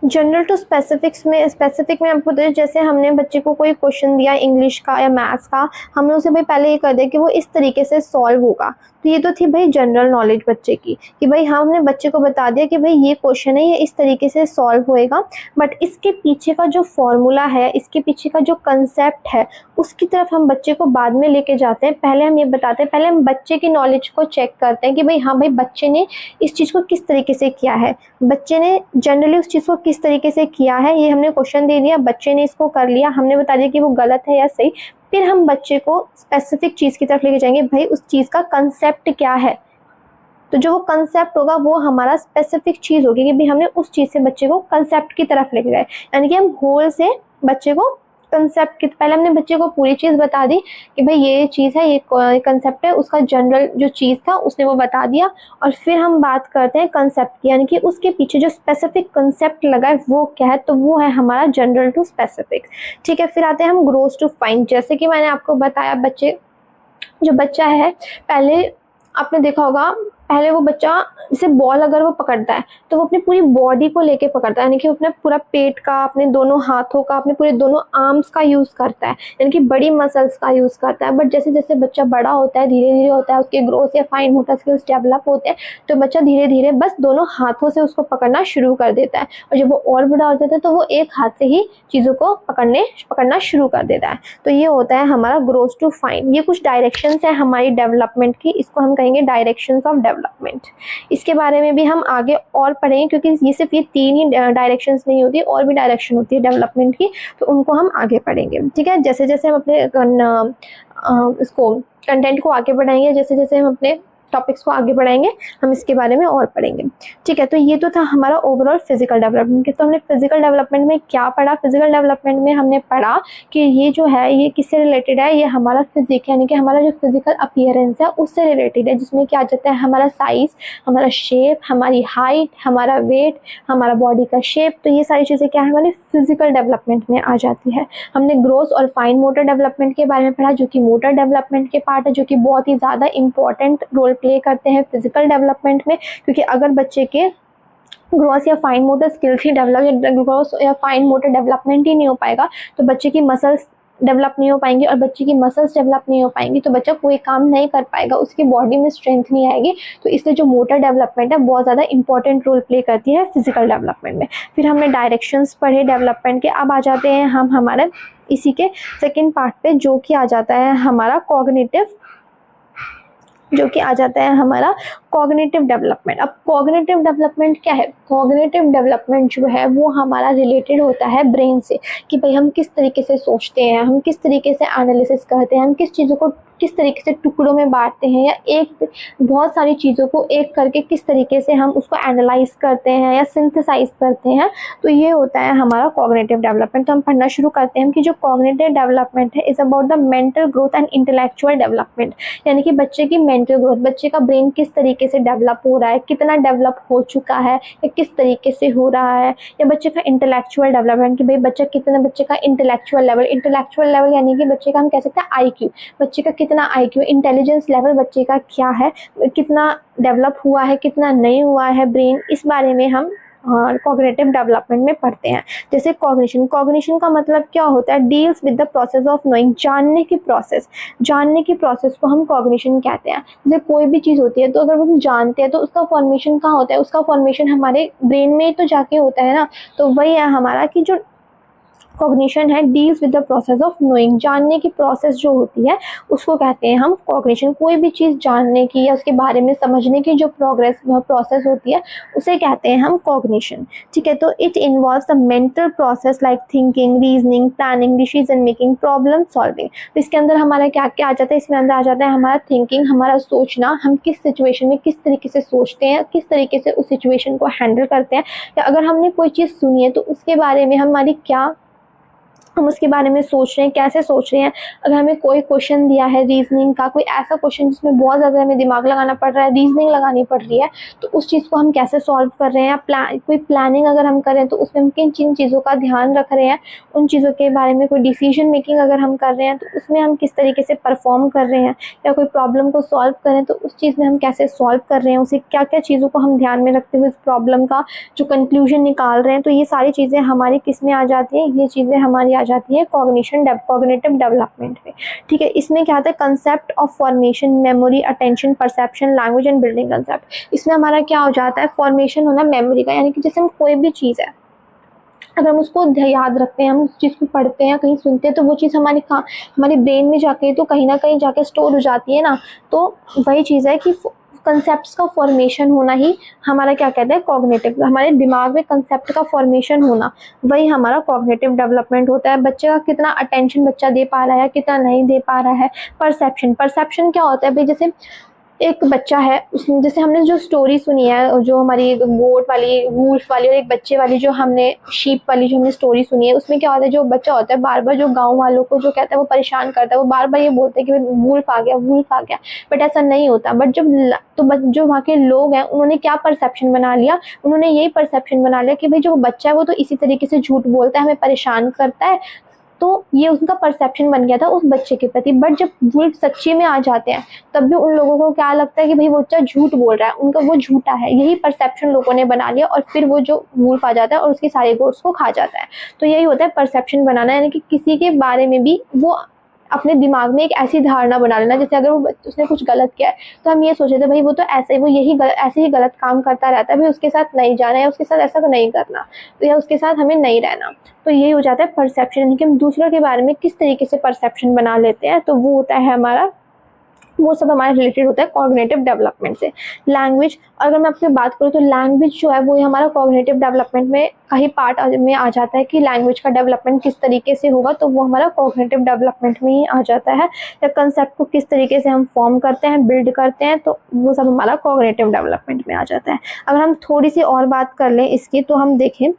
जनरल टू स्पेसिफिक में आपको तो जैसे हमने बच्चे को कोई क्वेश्चन दिया इंग्लिश का या मैथ्स का, हमने उसे भाई पहले ये कर दिया कि वो इस तरीके से सॉल्व होगा। तो ये तो थी भाई जनरल नॉलेज बच्चे की, कि भाई हमने बच्चे को बता दिया कि भाई ये क्वेश्चन है, ये इस तरीके से सॉल्व होएगा। बट इसके पीछे का जो फॉर्मूला है, इसके पीछे का जो कंसेप्ट है, उसकी तरफ हम बच्चे को बाद में लेके जाते हैं। पहले हम ये बताते हैं, पहले हम बच्चे की नॉलेज को चेक करते हैं कि भाई हाँ भाई बच्चे ने इस चीज़ को किस तरीके से किया है, बच्चे ने जनरली उस चीज़ को किस तरीके से किया है। ये हमने क्वेश्चन दे दिया, बच्चे ने इसको कर लिया, हमने बता दिया कि वो गलत है या सही। फिर हम बच्चे को स्पेसिफिक चीज़ की तरफ लेके जाएंगे, भाई उस चीज़ का कंसेप्ट क्या है। तो जो वो कंसेप्ट होगा वो हमारा स्पेसिफिक चीज़ होगी कि भाई हमने उस चीज़ से बच्चे को कंसेप्ट की तरफ लेके गए, यानी कि हम होल से बच्चे को कंसेप्ट की, पहले हमने बच्चे को पूरी चीज़ बता दी कि भाई ये चीज़ है, ये कंसेप्ट है, उसका जनरल जो चीज़ था उसने वो बता दिया। और फिर हम बात करते हैं कंसेप्ट की, यानी कि उसके पीछे जो स्पेसिफिक कंसेप्ट लगा है वो क्या है, तो वो है हमारा जनरल टू स्पेसिफिक। ठीक है, फिर आते हैं हम ग्रोस टू फाइन। जैसे कि मैंने आपको बताया, जो बच्चा है, पहले आपने देखा होगा, पहले वो बच्चा जैसे बॉल अगर वो पकड़ता है तो वो अपनी पूरी बॉडी को लेके पकड़ता है, यानी कि वो अपने पूरा पेट का, अपने दोनों हाथों का, अपने पूरे दोनों आर्म्स का यूज़ करता है, यानी कि बड़ी मसल्स का यूज़ करता है। बट जैसे जैसे बच्चा बड़ा होता है, धीरे धीरे होता है, उसके ग्रोथ या फाइन मोटर स्किल्स डेवलप होते हैं, तो बच्चा धीरे धीरे बस दोनों हाथों से उसको पकड़ना शुरू कर देता है। और जब वो और बड़ा हो जाता है तो वो एक हाथ से ही चीज़ों को पकड़ना शुरू कर देता है। तो ये होता है हमारा ग्रोथ टू फाइन। ये कुछ डायरेक्शंस है हमारी डेवलपमेंट की, इसको हम कहेंगे डायरेक्शंस ऑफ डेवलपमेंट। इसके बारे में भी हम आगे और पढ़ेंगे, क्योंकि ये सिर्फ ये 3 ही डायरेक्शंस नहीं होती, और भी डायरेक्शन होती है डेवलपमेंट की, तो उनको हम आगे पढ़ेंगे। ठीक है, जैसे जैसे हम अपने इसको कंटेंट को आगे बढ़ाएंगे, जैसे जैसे हम अपने टॉपिक्स को आगे बढ़ाएंगे, हम इसके बारे में और पढ़ेंगे। ठीक है, तो ये तो था हमारा ओवरऑल फिजिकल डेवलपमेंट के। तो हमने फिजिकल डेवलपमेंट में क्या पढ़ा? फिजिकल डेवलपमेंट में हमने पढ़ा कि ये जो है ये किससे रिलेटेड है, ये हमारा फिजिक, यानी कि हमारा जो फिजिकल अपीयरेंस है उससे रिलेटेड है, जिसमें क्या आ जाता है हमारा साइज, हमारा शेप, हमारी हाइट, हमारा वेट, हमारा बॉडी का शेप। तो ये सारी चीज़ें क्या है, हमारी फिजिकल डेवलपमेंट में आ जाती है। हमने ग्रोथ और फाइन मोटर डेवलपमेंट के बारे में पढ़ा, जो कि मोटर डेवलपमेंट के पार्ट है, जो कि बहुत ही ज़्यादा इंपॉर्टेंट रोल प्ले करते हैं फिजिकल डेवलपमेंट में। क्योंकि अगर बच्चे के ग्रॉस या फाइन मोटर स्किल्स ही डेवलप, ग्रॉस या फाइन मोटर डेवलपमेंट ही नहीं हो पाएगा तो बच्चे की मसल्स डेवलप नहीं हो पाएंगी, और बच्चे की मसल्स डेवलप नहीं हो पाएंगी तो बच्चा कोई काम नहीं कर पाएगा, उसकी बॉडी में स्ट्रेंथ नहीं आएगी। तो इसलिए जो मोटर डेवलपमेंट है बहुत ज़्यादा इंपॉर्टेंट रोल प्ले करती है फिजिकल डेवलपमेंट में। फिर हमने डायरेक्शंस पढ़े डेवलपमेंट के। अब आ जाते हैं हम हमारे इसी के सेकेंड पार्ट पे, जो कि आ जाता है हमारा कॉग्निटिव डेवलपमेंट। अब कॉग्निटिव डेवलपमेंट क्या है? कॉग्निटिव डेवलपमेंट जो है वो हमारा रिलेटेड होता है ब्रेन से, कि भाई हम किस तरीके से सोचते हैं, हम किस तरीके से एनालिसिस करते हैं, हम किस चीज़ों को किस तरीके से टुकड़ों में बांटते हैं, या बहुत सारी चीज़ों को एक करके किस तरीके से हम उसको एनालाइज करते हैं या सिंथेसाइज करते हैं। तो ये होता है हमारा कॉग्निटिव डेवलपमेंट। तो हम पढ़ना शुरू करते हैं कि जो कॉग्निटिव डेवलपमेंट है is about the mental growth and intellectual development, यानी कि बच्चे की मेंटल ग्रोथ, बच्चे का ब्रेन किस तरीके से डेवलप हो रहा है, कितना डेवलप हो चुका है या किस तरीके से हो रहा है, या बच्चे का इंटेलेक्चुअल डेवलपमेंट, कि भाई बच्चे का इंटेलेक्चुअल लेवल यानी कि बच्चे का हम कह सकते हैं आईक्यू, बच्चे का कितना आईक्यू, इंटेलिजेंस लेवल बच्चे का क्या है, कितना डेवलप हुआ है, कितना नहीं हुआ है ब्रेन, इस बारे में हम कॉग्निटिव डेवलपमेंट में पढ़ते हैं। जैसे कॉग्निशन का मतलब क्या होता है? Deals with the process of knowing, जानने की प्रोसेस को हम कॉग्निशन कहते हैं। जैसे कोई भी चीज़ होती है तो अगर हम जानते हैं तो उसका फॉर्मेशन कहाँ होता है? उसका फॉर्मेशन हमारे ब्रेन में तो जाके होता है ना। तो वही है हमारा कि जो कॉग्निशन है deals with the process of knowing, जानने की प्रोसेस जो होती है उसको कहते हैं हम कॉग्निशन। कोई भी चीज़ जानने की या उसके बारे में समझने की जो प्रोसेस होती है उसे कहते हैं हम कॉग्निशन। ठीक है, तो it involves the mental process like thinking, reasoning, planning, decision making, problem solving. तो इसके अंदर हमारा क्या क्या आ जाता है? इसमें अंदर आ जाता है हमारा थिंकिंग, हमारा सोचना, हम किस सिचुएशन में किस तरीके से सोचते हैं, किस तरीके से उस सिचुएशन को हैंडल करते हैं, या अगर हमने कोई चीज़ सुनी है तो उसके बारे में हमारी क्या हम उसके बारे में सोच रहे हैं, कैसे सोच रहे हैं। अगर हमें कोई क्वेश्चन दिया है रीजनिंग का, कोई ऐसा क्वेश्चन जिसमें बहुत ज़्यादा हमें दिमाग लगाना पड़ रहा है, रीजनिंग लगानी पड़ रही है, तो उस चीज़ को हम कैसे सॉल्व कर रहे हैं, या कोई प्लानिंग अगर हम करें तो उसमें हम किन किन चीज़ों का ध्यान रख रहे हैं, उन चीज़ों के बारे में। कोई डिसीजन मेकिंग अगर हम कर रहे हैं तो उसमें हम किस तरीके से परफॉर्म कर रहे हैं, या कोई प्रॉब्लम को सॉल्व करें तो उस चीज़ में हम कैसे सॉल्व कर रहे हैं, उसे क्या क्या चीज़ों को हम ध्यान में रखते हुए इस प्रॉब्लम का जो कंक्लूजन निकाल रहे हैं। तो ये सारी चीज़ें हमारी किस में आ जाती हैं, ये चीज़ें हमारी आ जाती हैं कॉग्निटिव डेवलपमेंट में। ठीक है, इसमें क्या आता है, concept of formation, memory, attention, perception, language and building concept. इसमें हमारा क्या हो जाता है, फॉर्मेशन होना मेमोरी का, यानी कि जैसे हम कोई भी चीज़ है अगर हम उसको याद रखते हैं, हम उस चीज़ को पढ़ते हैं, कहीं सुनते हैं, तो वो चीज़ हमारे ब्रेन में जाके तो कहीं ना कहीं जाके स्टोर हो जाती है ना। तो वही चीज़ है कि कंसेप्ट्स का फॉर्मेशन होना ही हमारा क्या कहते हैं, कॉग्निटिव, हमारे दिमाग में कंसेप्ट का फॉर्मेशन होना, वही हमारा कॉग्निटिव डेवलपमेंट होता है। बच्चे का कितना अटेंशन बच्चा दे पा रहा है, कितना नहीं दे पा रहा है। परसेप्शन क्या होता है भाई, जैसे एक बच्चा है, उसने जैसे हमने जो स्टोरी सुनी है, जो हमारी गोट वाली, वुल्फ वाली, और एक बच्चे वाली जो हमने शीप वाली जो हमने स्टोरी सुनी है, उसमें क्या होता है, जो बच्चा होता है बार बार जो गांव वालों को जो कहता है वो परेशान करता है, वो बार बार ये बोलते हैं कि वुल्फ आ गया, वुल्फ आ गया, बट ऐसा नहीं होता। बट जो वहाँ के लोग हैं उन्होंने क्या परसेप्शन बना लिया, उन्होंने यही परसेप्शन बना लिया कि भाई जो बच्चा है वो तो इसी तरीके से झूठ बोलता है, हमें परेशान करता है। तो ये उनका परसेप्शन बन गया था उस बच्चे के प्रति। बट जब वुल्फ सच्ची में आ जाते हैं तब भी उन लोगों को क्या लगता है कि भाई वो बच्चा झूठ बोल रहा है, उनका वो झूठा है। यही परसेप्शन लोगों ने बना लिया, और फिर वो जो वुल्फ आ जाता है और उसकी सारी गोट्स को खा जाता है। तो यही होता है परसेप्शन बनाना, यानी कि किसी के बारे में भी वो अपने दिमाग में एक ऐसी धारणा बना लेना। जैसे अगर उसने कुछ गलत किया है तो हम ये सोचे थे भाई वो तो ऐसे ही गलत काम करता रहता है, भाई उसके साथ नहीं जाना है, उसके साथ ऐसा नहीं करना, तो या उसके साथ हमें नहीं रहना। तो यही हो जाता है परसेप्शन, यानी कि हम दूसरों के बारे में किस तरीके से परसेप्शन बना लेते हैं। तो वो होता है हमारा, वो सब हमारे रिलेटेड होता है कॉग्निटिव डेवलपमेंट से। लैंग्वेज, अगर मैं आपसे बात करूँ तो लैंग्वेज जो है वो हमारा कॉग्निटिव डेवलपमेंट में का ही पार्ट में आ जाता है कि लैंग्वेज का डेवलपमेंट किस तरीके से होगा, तो वो हमारा कॉग्निटिव डेवलपमेंट में ही आ जाता है। या कंसेप्ट को किस तरीके से हम फॉर्म करते हैं, बिल्ड करते हैं, तो वो सब हमारा कॉग्निटिव डेवलपमेंट में आ जाता है। अगर हम थोड़ी सी और बात कर लें इसकी, तो हम देखें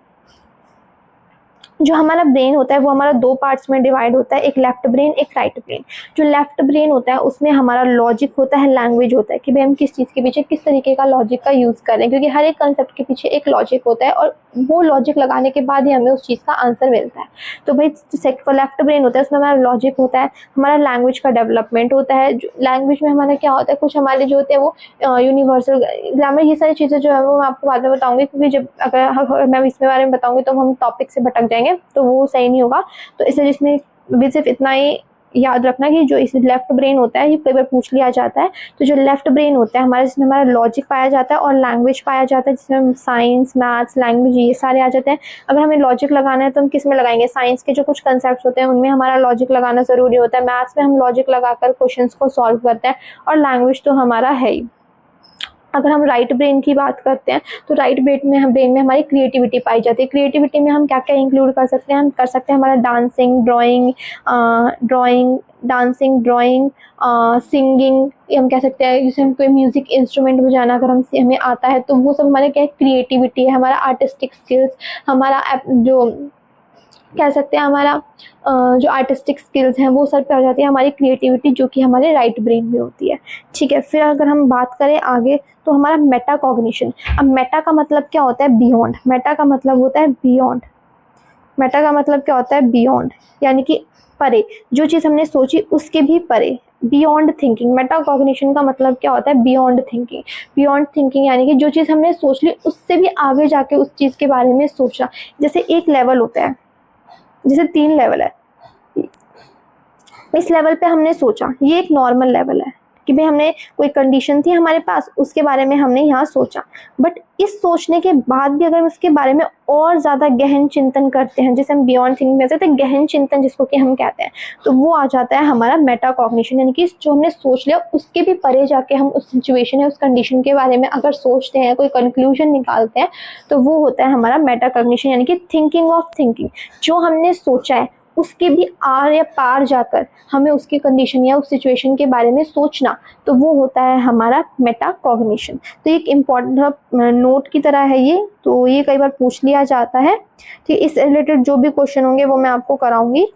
जो हमारा ब्रेन होता है वो हमारा दो पार्ट्स में डिवाइड होता है, एक लेफ्ट ब्रेन, एक राइट ब्रेन। जो लेफ्ट ब्रेन होता है उसमें हमारा लॉजिक होता है, लैंग्वेज होता है कि भाई हम किस चीज़ के पीछे किस तरीके का लॉजिक का यूज़ करें, क्योंकि हर एक कंसेप्ट के पीछे एक लॉजिक होता है और वो लॉजिक लगाने के बाद ही हमें उस चीज़ का आंसर मिलता है। तो भाई लेफ्ट ब्रेन होता है उसमें हमारा लॉजिक होता है, हमारा लैंग्वेज का डेवलपमेंट होता है। लैंग्वेज में हमारा क्या होता है, कुछ हमारे जो होते हैं वो यूनिवर्सल ग्रामर, ये सारी चीज़ें जो है वो मैं आपको बाद में बताऊंगी, क्योंकि जब अगर मैं इसमें बारे में बताऊंगी तो हम टॉपिक से भटक जाएंगे, तो वो सही नहीं होगा। तो इसलिए इसमें भी सिर्फ इतना ही याद रखना कि जो इस लेफ्ट ब्रेन होता है, ये कई बार पूछ लिया जाता है। तो जो लेफ्ट ब्रेन होता है हमारा, जिसमें हमारा लॉजिक पाया जाता है और लैंग्वेज पाया जाता है, जिसमें हम साइंस, मैथ्स, लैंग्वेज ये सारे आ जाते हैं। अगर हमें लॉजिक लगाना है तो हम किस में लगाएंगे, साइंस के जो कुछ कंसेप्ट होते हैं उनमें हमारा लॉजिक लगाना ज़रूरी होता है, मैथ्स में हम लॉजिक लगाकर क्वेश्चन को सॉल्व करते हैं, और लैंग्वेज तो हमारा है ही। अगर हम राइट ब्रेन की बात करते हैं तो राइट ब्रेन में हमारी क्रिएटिविटी पाई जाती है। क्रिएटिविटी में हम क्या क्या इंक्लूड कर सकते हैं, हम कर सकते हैं हमारा ड्राइंग, सिंगिंग, हम कह सकते हैं जैसे हम कोई म्यूज़िक इंस्ट्रूमेंट बजाना अगर हमें आता है तो वो सब हमारे क्या क्रिएटिविटी है, हमारा आर्टिस्टिक स्किल्स, हमारा जो कह सकते हैं हमारा जो आर्टिस्टिक स्किल्स हैं वो सर पे आ जाती है, हमारी क्रिएटिविटी जो कि हमारे राइट ब्रेन में होती है। ठीक है, फिर अगर हम बात करें आगे तो हमारा मेटा कॉग्निशन। अब मेटा का मतलब क्या होता है, बियॉन्ड। मेटा का मतलब होता है बियॉन्ड। मेटा का मतलब क्या होता है, बियॉन्ड, यानी कि परे, जो चीज़ हमने सोची उसके भी परे, बियॉन्ड थिंकिंग। मेटा कॉग्निशन का मतलब क्या होता है, बियॉन्ड थिंकिंग। बियॉन्ड थिंकिंग यानी कि जो चीज़ हमने सोच ली उससे भी आगे जाके उस चीज़ के बारे में सोचना। जैसे एक लेवल होता है, जैसे 3 लेवल है, इस लेवल पे हमने सोचा, ये एक नॉर्मल लेवल है कि भाई हमने कोई कंडीशन थी हमारे पास, उसके बारे में हमने यहाँ सोचा। बट इस सोचने के बाद भी अगर हम उसके बारे में और ज़्यादा गहन चिंतन करते हैं, जैसे हम बियॉन्ड थिंकिंग में कहते हैं गहन चिंतन जिसको कि हम कहते हैं, तो वो आ जाता है हमारा मेटा कॉग्निशन। यानी कि जो हमने सोच लिया उसके भी परे जाके हम उस सिचुएशन या उस कंडीशन के बारे में अगर सोचते हैं, कोई कंक्लूजन निकालते हैं, तो वो होता है हमारा मेटा कॉग्निशन, यानी कि थिंकिंग ऑफ थिंकिंग। जो हमने सोचा है उसके भी आर या पार जाकर हमें उसकी कंडीशन या उस सिचुएशन के बारे में सोचना, तो वो होता है हमारा मेटाकॉग्निशन। तो एक इम्पॉर्टेंट नोट की तरह है ये, तो ये कई बार पूछ लिया जाता है। ठीक, इस रिलेटेड जो भी क्वेश्चन होंगे वो मैं आपको कराऊंगी।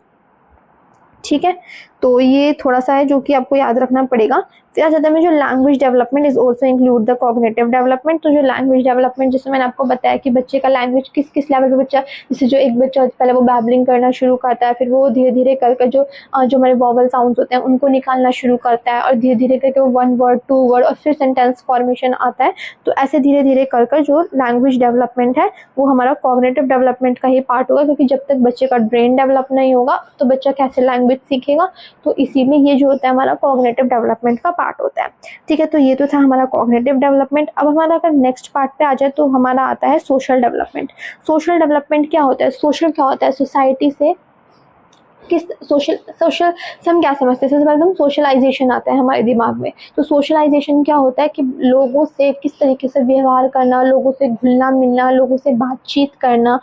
ठीक है, तो ये थोड़ा सा है जो कि आपको याद रखना पड़ेगा। फिर आ जाता है जो language development is also include the cognitive development. तो जो लैंग्वेज डेवलपमेंट, जैसे मैंने आपको बताया कि बच्चे का लैंग्वेज किस किस लेवल पे बच्चा, जैसे जो एक बच्चा पहले वो बैबलिंग करना शुरू करता है, फिर वो धीरे धीरे करके जो हमारे वॉवल साउंड्स होते हैं उनको निकालना शुरू करता है, और धीरे धीरे करके वो 1 वर्ड 2 वर्ड और फिर सेंटेंस फॉर्मेशन आता है। तो ऐसे धीरे धीरे कर जो लैंग्वेज डेवलपमेंट है वो हमारा कॉग्निटिव डेवलपमेंट का ही पार्ट होगा, क्योंकि जब तक बच्चे का ब्रेन डेवलप नहीं होगा तो बच्चा कैसे लैंग्वेज सीखेगा। तो इसीलिए ये जो होता है हमारा कॉग्निटिव डेवलपमेंट का पार्ट होता है। ठीक है, तो ये तो था हमारा कॉग्निटिव डेवलपमेंट। अब हमारा अगर नेक्स्ट पार्ट पे आ जाए तो हमारा आता है सोशल डेवलपमेंट। सोशल डेवलपमेंट क्या होता है? सोशल क्या होता है? सोसाइटी से किस सोशल सोशल से हम क्या समझते हैं? सबसे पहले हम सोशलाइजेशन आता है हमारे दिमाग में। तो सोशलाइजेशन क्या होता है कि लोगों से किस तरीके से व्यवहार करना, लोगों से घुलना मिलना, लोगों से बातचीत करना,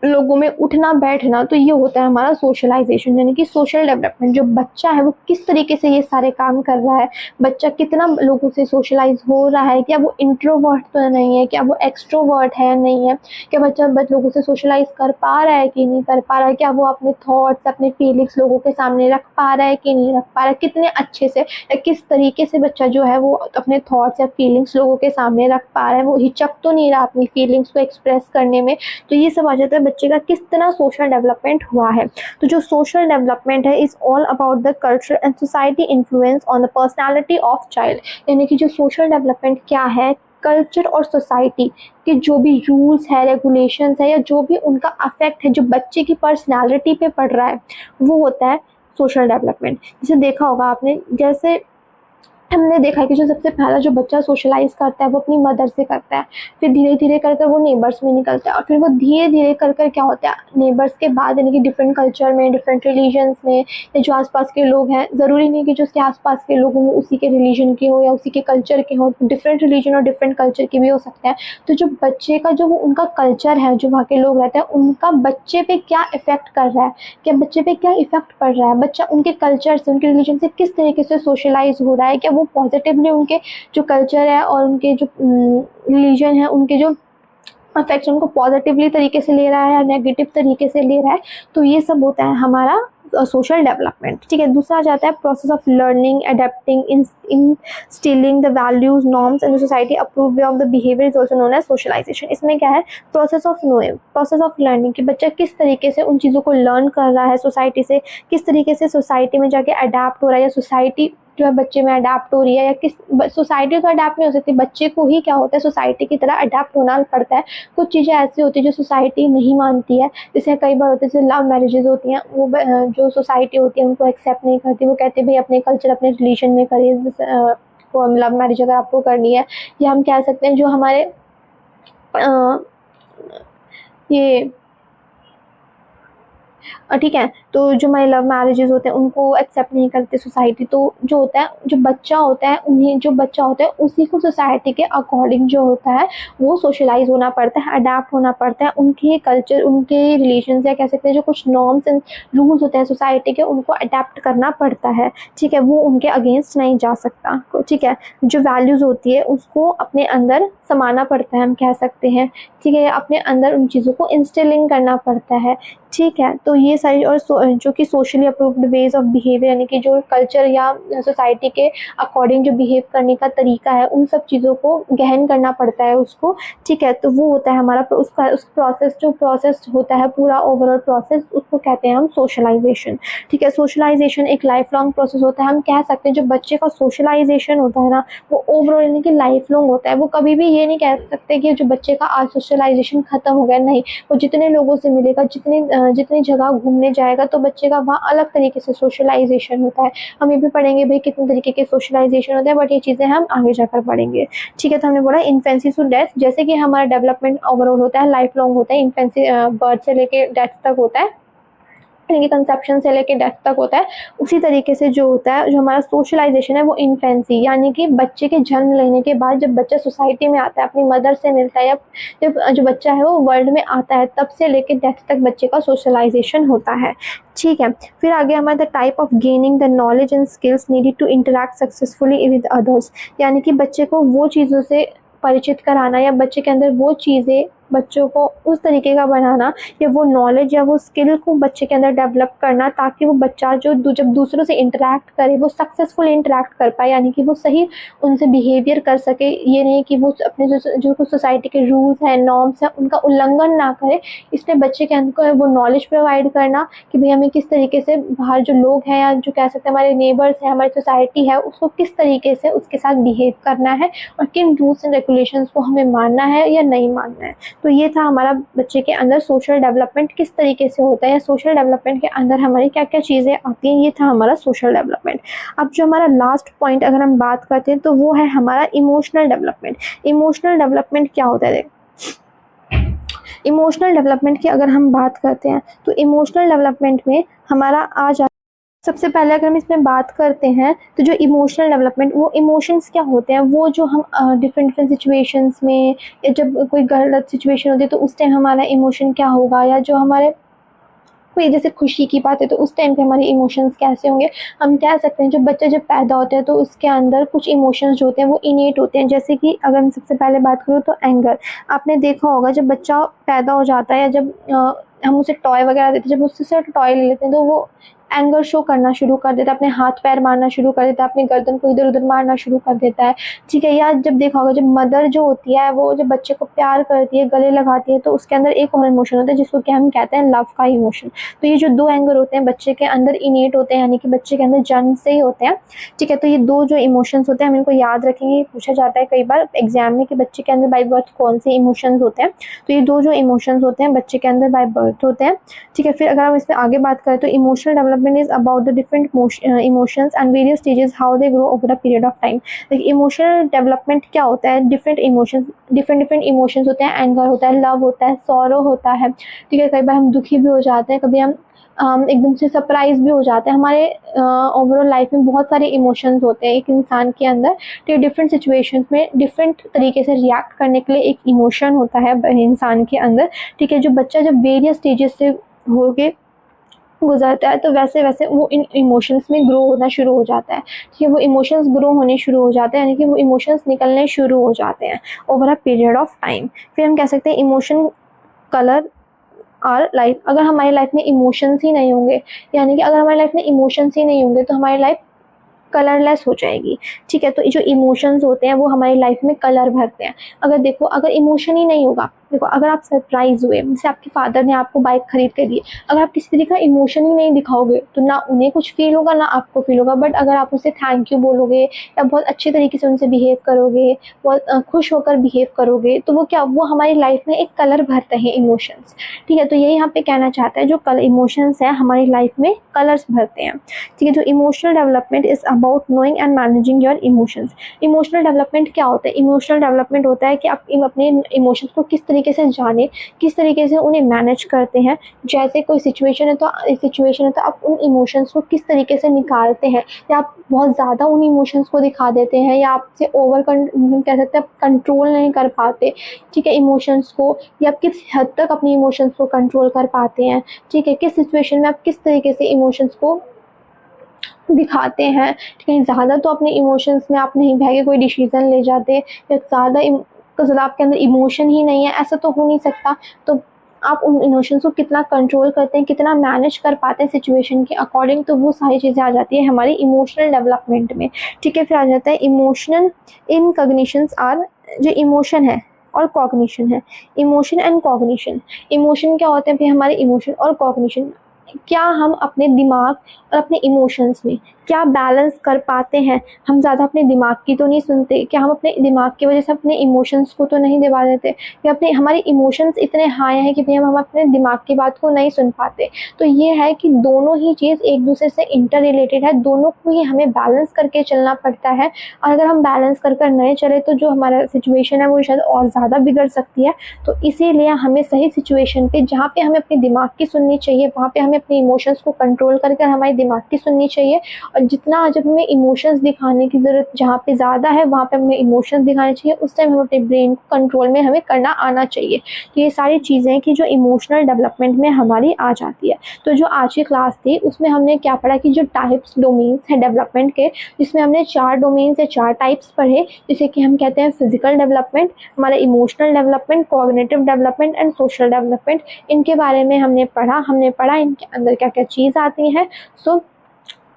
लोगों में उठना बैठना। तो ये होता है हमारा सोशलाइजेशन, यानी कि सोशल डेवलपमेंट। जो बच्चा है वो किस तरीके से ये सारे काम कर रहा है, बच्चा कितना लोगों से सोशलाइज हो रहा है, क्या वो इंट्रोवर्ट तो नहीं है, क्या वो एक्सट्रोवर्ट है या नहीं है, क्या बच्चा लोगों से सोशलाइज कर पा रहा है कि नहीं कर पा रहा है, क्या वो अपने थॉट्स अपने फीलिंग्स लोगों के सामने रख पा रहा है कि नहीं रख पा रहा है, कितने अच्छे से या किस तरीके से बच्चा जो है वो अपने थॉट्स या फीलिंग्स लोगों के सामने रख पा रहा है, वो हिचक तो नहीं रहा अपनी फीलिंग्स को एक्सप्रेस करने में। तो ये सब आ जाता है बच्चे का किस तरह सोशल डेवलपमेंट हुआ है। तो जो सोशल डेवलपमेंट है is all about the culture and society influence on the personality of child. यानी कि जो सोशल डेवलपमेंट क्या है, कल्चर और सोसाइटी के जो भी रूल्स है, रेगुलेशंस है, या जो भी उनका अफेक्ट है जो बच्चे की पर्सनालिटी पे पड़ रहा है, वो होता है सोशल डेवलपमेंट। जैसे देखा होगा आपने, जैसे हमने देखा है कि जो सबसे पहला जो बच्चा सोशलाइज करता है वो अपनी मदर से करता है, फिर धीरे धीरे कर वो नेबर्स में निकलता है, और फिर वो धीरे धीरे कर क्या होता है नेबर्स के बाद, यानी कि डिफरेंट कल्चर में, डिफरेंट रिलीजन्स में, या जो आसपास के लोग हैं, ज़रूरी नहीं कि जो उसके आसपास के लोग हों उसी के रिलीजन के हो या उसी के कल्चर के हो, डिफरेंट रिलीजन और डिफरेंट कल्चर के भी हो सकते हैं। तो जो बच्चे का जो उनका कल्चर है, जो वहाँ के लोग रहते हैं, उनका बच्चे पे क्या इफेक्ट कर रहा है, क्या बच्चे पे क्या इफेक्ट पड़ रहा है, बच्चा उनके कल्चर से, उनके रिलीजन से किस तरीके से सोशलाइज हो रहा है, क्या वो पॉजिटिवली उनके जो कल्चर है और उनके जो रिलीजन है, उनके जो अफेक्शन को पॉजिटिवली तरीके से ले रहा है या नेगेटिव तरीके से ले रहा है। तो ये सब होता है हमारा सोशल डेवलपमेंट। ठीक है, दूसरा आ जाता है process of learning, adapting, instilling the values, norms and society approve way of the behaviour is also known as socialisation. इसमें क्या है? Process of knowing, process of learning, कि बच्चा किस तरीके से उन चीज़ों को लर्न कर रहा है सोसाइटी से, किस तरीके से सोसाइटी में जाके अडेप्ट हो रहा है, या सोसाइटी जो है बच्चे में अडेप्ट हो रही है, या किस सोसाइटी तो अडेप्ट नहीं हो सकती, बच्चे को ही क्या होता है सोसाइटी की तरह अडेप्ट होना पड़ता है। कुछ चीज़ें ऐसी होती है जो सोसाइटी नहीं मानती है, जैसे कई बार होते हैं जैसे लव मैरिजेज होती हैं, वो जो सोसाइटी होती है उनको एक्सेप्ट नहीं करती, वो कहते हैं भाई अपने कल्चर अपने रिलीजन में करिए। जैसे लव मैरिज अगर आपको करनी है, या हम कह सकते हैं जो हमारे ये ठीक है, तो जो हमारे लव मैरिजेस होते हैं उनको एक्सेप्ट नहीं करते सोसाइटी। तो जो होता है, जो बच्चा होता है, उन्हें जो बच्चा होता है उसी को सोसाइटी के अकॉर्डिंग जो होता है वो सोशलाइज होना पड़ता है, अडेप्ट होना पड़ता है, उनके कल्चर, उनके रिलेशन, या कह सकते हैं जो कुछ नॉर्म्स एंड रूल्स होते हैं सोसाइटी के, उनको अडेप्ट करना पड़ता है। ठीक है, वो उनके अगेंस्ट नहीं जा सकता। ठीक है, जो वैल्यूज़ होती है उसको अपने अंदर समाना पड़ता है, हम कह सकते हैं। ठीक है, अपने अंदर उन चीज़ों को इंस्टिलिंग करना पड़ता है। ठीक है, तो ये सारी और जो कि socially approved ways of behaviour, यानी कि जो कल्चर या सोसाइटी के अकॉर्डिंग जो बिहेव करने का तरीका है, उन सब चीज़ों को गहन करना पड़ता है उसको। ठीक है, तो वो होता है हमारा उस प्रोसेस, जो प्रोसेस होता है पूरा ओवरऑल प्रोसेस, उसको कहते हैं हम सोशलाइजेशन। ठीक है, सोशलाइजेशन एक लाइफ लॉन्ग प्रोसेस होता है। हम कह सकते हैं जो बच्चे का सोशलाइजेशन होता है ना, वो ओवरऑल यानी कि लाइफ लॉन्ग होता है। वो कभी भी ये नहीं कह सकते कि जो बच्चे का आज सोशलाइजेशन खत्म हो गया, नहीं, वो जितने लोगों से मिलेगा, जितनी जगह घूमने जाएगा, तो बच्चे का वहाँ अलग तरीके से सोशलाइजेशन होता है। हम ये भी पढ़ेंगे भाई कितने तरीके के सोशलाइजेशन होते हैं, बट ये चीज़ें हम आगे जाकर पढ़ेंगे। ठीक है, तो हमने बोला इन्फेंसी टू डेथ, जैसे कि हमारा डेवलपमेंट ओवरऑल होता है लाइफ लॉन्ग होता है, इन्फेंसी बर्थ से लेके डेथ तक होता है। यानी कि कंसेप्शन से लेके डेथ तक होता है, उसी तरीके से जो होता है, जो हमारा सोशलाइजेशन है वो इन्फेंसी, यानी कि बच्चे के जन्म लेने के बाद जब बच्चा सोसाइटी में आता है, अपनी मदर से मिलता है, या जब जो बच्चा है वो वर्ल्ड में आता है, तब से लेके डेथ तक बच्चे का सोशलाइजेशन होता है। ठीक है, फिर आगे हमारा the type of gaining the knowledge and skills needed to interact successfully with others, यानी कि बच्चे को वो चीज़ों से परिचित कराना, या बच्चे के अंदर वो चीज़ें, बच्चों को उस तरीके का बनाना, या वो नॉलेज या वो स्किल को बच्चे के अंदर डेवलप करना, ताकि वो बच्चा जब दूसरों से इंटरेक्ट करे वो सक्सेसफुल इंटरेक्ट कर पाए, यानी कि वो सही उनसे बिहेवियर कर सके। ये नहीं कि वो अपने जो कुछ सोसाइटी के रूल्स हैं, नॉर्म्स हैं, उनका उल्लंघन ना करे। इसलिए बच्चे के अंदर वो नॉलेज प्रोवाइड करना कि भाई हमें किस तरीके से बाहर जो लोग हैं, या जो कह सकते हैं हमारे नेबर्स हैं, हमारी सोसाइटी है, उसको किस तरीके से उसके साथ बिहेव करना है, और किन रूल्स एंड रेगुलेशंस को हमें मानना है या नहीं मानना है। तो ये था हमारा बच्चे के अंदर सोशल डेवलपमेंट किस तरीके से होता है, या सोशल डेवलपमेंट के अंदर हमारी क्या क्या चीज़ें आती हैं। ये था हमारा सोशल डेवलपमेंट। अब जो हमारा लास्ट पॉइंट अगर हम बात करते हैं तो वो है हमारा इमोशनल डेवलपमेंट। इमोशनल डेवलपमेंट क्या होता है? इमोशनल डेवलपमेंट की अगर हम बात करते हैं तो इमोशनल डेवलपमेंट में हमारा आ जाता, सबसे पहले अगर हम इसमें बात करते हैं तो जो इमोशनल डेवलपमेंट, वो इमोशंस क्या होते हैं, वो जो हम डिफरेंट डिफरेंट सिचुएशंस में, या जब कोई गलत सिचुएशन होती है तो उस टाइम हमारा इमोशन क्या होगा, या जो हमारे कोई जैसे खुशी की बात है तो उस टाइम पे हमारे इमोशंस कैसे होंगे। हम कह सकते हैं जब बच्चा जब पैदा होता है तो उसके अंदर कुछ इमोशंस जो होते हैं वो इनेट होते हैं। जैसे कि अगर मैं सबसे पहले बात करूँ तो एंगर, आपने देखा होगा जब बच्चा पैदा हो जाता है, या जब हम उसे टॉय वगैरह देते हैं, जब उससे टॉय ले लेते हैं तो वो एंगर शो करना शुरू कर देता है, अपने हाथ पैर मारना शुरू कर देता है, अपनी गर्दन को इधर उधर मारना शुरू कर देता है। ठीक है, या जब देखा होगा जब मदर जो होती है वो जब बच्चे को प्यार करती है, गले लगाती है, तो उसके अंदर एक और इमोशन होता है जिसको कि हम कहते हैं लव का इमोशन। तो ये जो दो एंगर होते हैं बच्चे के अंदर इनेट होते हैं, यानी कि बच्चे के अंदर जन्म से ही होते हैं। ठीक है, तो ये दो जो इमोशंस होते हैं हम इनको याद रखेंगे। पूछा जाता है कई बार एग्जाम में कि बच्चे के अंदर बाय बर्थ कौन से इमोशंस होते हैं। तो ये दो जो इमोशंस होते हैं बच्चे के अंदर बाय बर्थ होते हैं। ठीक है, फिर अगर हम इसमें आगे बात करें तो emotional development is about the different emotions and various stages how they grow over a period of time। like emotional development क्या होता है, different emotions होते हैं, एंगर होता है, लव होता है, सॉरो होता है। ठीक है, कई बार हम दुखी भी हो जाते हैं, कभी हम एकदम से सरप्राइज भी हो जाते हैं। हमारे ओवरऑल लाइफ में बहुत सारे इमोशंस होते हैं एक इंसान के अंदर। तो डिफरेंट सिचुएशंस में डिफरेंट तरीके से रिएक्ट करने के लिए एक इमोशन होता है इंसान के अंदर। ठीक है, जो बच्चा जब वेरियस स्टेजेस से होके गुजरता है तो वैसे वैसे वो इन इमोशंस में ग्रो होना शुरू हो जाता है। ठीक है, वो इमोशंस ग्रो होने शुरू हो जाते हैं, यानी कि वो इमोशंस निकलने शुरू हो जाते हैं over a period of time. फिर हम कह सकते हैं इमोशन कलर आर लाइफ। अगर हमारी लाइफ में इमोशंस ही नहीं होंगे, यानी कि अगर हमारी लाइफ में इमोशंस ही नहीं होंगे तो हमारी लाइफ कलरलेस हो जाएगी। ठीक है, तो जो इमोशंस होते हैं वो हमारी लाइफ में कलर भरते हैं। अगर देखो, अगर इमोशन ही नहीं होगा, देखो अगर आप सरप्राइज हुए, जैसे आपके फादर ने आपको बाइक खरीद कर दी, अगर आप किसी तरीके का इमोशन ही नहीं दिखाओगे तो ना उन्हें कुछ फील होगा ना आपको फील होगा। बट अगर आप उसे थैंक यू बोलोगे या बहुत अच्छे तरीके से उनसे बिहेव करोगे, बहुत खुश होकर बिहेव करोगे, तो वो क्या, वो हमारी लाइफ में एक कलर भरते हैं इमोशंस। ठीक है, तो यही यहाँ पे कहना चाहता है जो कलर इमोशंस हैं हमारी लाइफ में कलर्स भरते हैं। ठीक है, जो emotional development is about knowing and managing your emotions. Emotional development क्या होता है? इमोशनल डेवलपमेंट होता है कि आप अपने इमोशंस को किस तरीके से जाने, किस तरीके से उन्हें मैनेज करते हैं। जैसे कोई सिचुएशन है तो आप उन इमोशंस को किस तरीके से निकालते हैं, या आप बहुत ज़्यादा उन इमोशंस को दिखा देते हैं, या आपसे कह सकते हैं आप कंट्रोल नहीं कर पाते। ठीक है, इमोशंस को, या आप किस हद तक अपनी इमोशंस को कंट्रोल कर पाते हैं। ठीक है, किस सिचुएशन में आप किस तरीके से इमोशंस को दिखाते हैं। कहीं ज़्यादा तो अपने इमोशंस में आप नहीं बह के कोई डिसीजन ले जाते, या ज़्यादा आपके अंदर इमोशन ही नहीं है, ऐसा तो हो नहीं सकता। तो आप उन इमोशंस को कितना कंट्रोल करते हैं, कितना मैनेज कर पाते हैं सिचुएशन के अकॉर्डिंग, तो वो सारी चीज़ें आ जाती है हमारी इमोशनल डेवलपमेंट में। ठीक है, फिर आ जाता है इमोशनल इनकॉग्निशंस आर, जो इमोशन है और कॉग्निशन है। इमोशन एंड कॉग्निशन, इमोशन क्या होते हैं फिर हमारे इमोशन और कॉग्निशन, क्या हम अपने दिमाग और अपने इमोशंस में क्या बैलेंस कर पाते हैं। हम ज़्यादा अपने दिमाग की तो नहीं सुनते, क्या हम अपने दिमाग की वजह से अपने इमोशंस को तो नहीं दबा देते, या अपने हमारे इमोशंस इतने हाई हैं कि भैया हम अपने दिमाग की बात को नहीं सुन पाते। तो ये है कि दोनों ही चीज़ एक दूसरे से इंटर रिलेटेड है, दोनों को ही हमें बैलेंस करके चलना पड़ता है। और अगर हम बैलेंस कर नहीं चले तो जो हमारा सिचुएशन है वो शायद और ज़्यादा बिगड़ सकती है। तो इसीलिए हमें सही सिचुएशन पे, जहाँ पे हमें अपने दिमाग की सुननी चाहिए, वहाँ पे हमें अपने इमोशंस को कंट्रोल करके हमारे दिमाग की सुननी चाहिए, और जितना जब हमें इमोशंस दिखाने की ज़रूरत जहाँ पे ज़्यादा है वहाँ पे हमें इमोशंस दिखाने चाहिए, उस टाइम हम अपने ब्रेन को कंट्रोल में हमें करना आना चाहिए। तो ये सारी चीज़ें कि जो इमोशनल डेवलपमेंट में हमारी आ जाती है। तो जो आज की क्लास थी उसमें हमने क्या पढ़ा कि जो टाइप्स डोमेन्स हैं डेवलपमेंट के, जिसमें हमने 4 डोमेन्स या 4 टाइप्स पढ़े, जैसे कि हम कहते हैं फिजिकल डेवलपमेंट, हमारा emotional development, cognitive development and social development. इनके बारे में हमने पढ़ा इनके अंदर क्या क्या चीज़ आती हैं। सो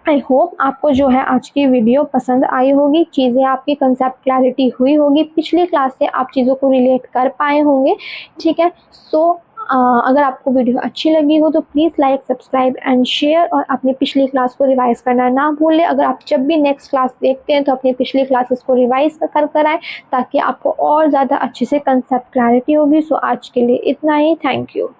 आई होप आपको जो है आज की वीडियो पसंद आई होगी, चीज़ें आपकी कंसेप्ट क्लैरिटी हुई होगी, पिछली क्लास से आप चीज़ों को रिलेट कर पाए होंगे। ठीक है, सो अगर आपको वीडियो अच्छी लगी हो तो please like, subscribe and share, और अपनी पिछली क्लास को रिवाइज करना ना भूलें। अगर आप जब भी नेक्स्ट क्लास देखते हैं तो अपनी पिछली क्लासेस को रिवाइज कर आएँ, ताकि आपको और ज़्यादा अच्छे से कंसेप्ट क्लैरिटी होगी। सो आज के लिए इतना ही, थैंक यू।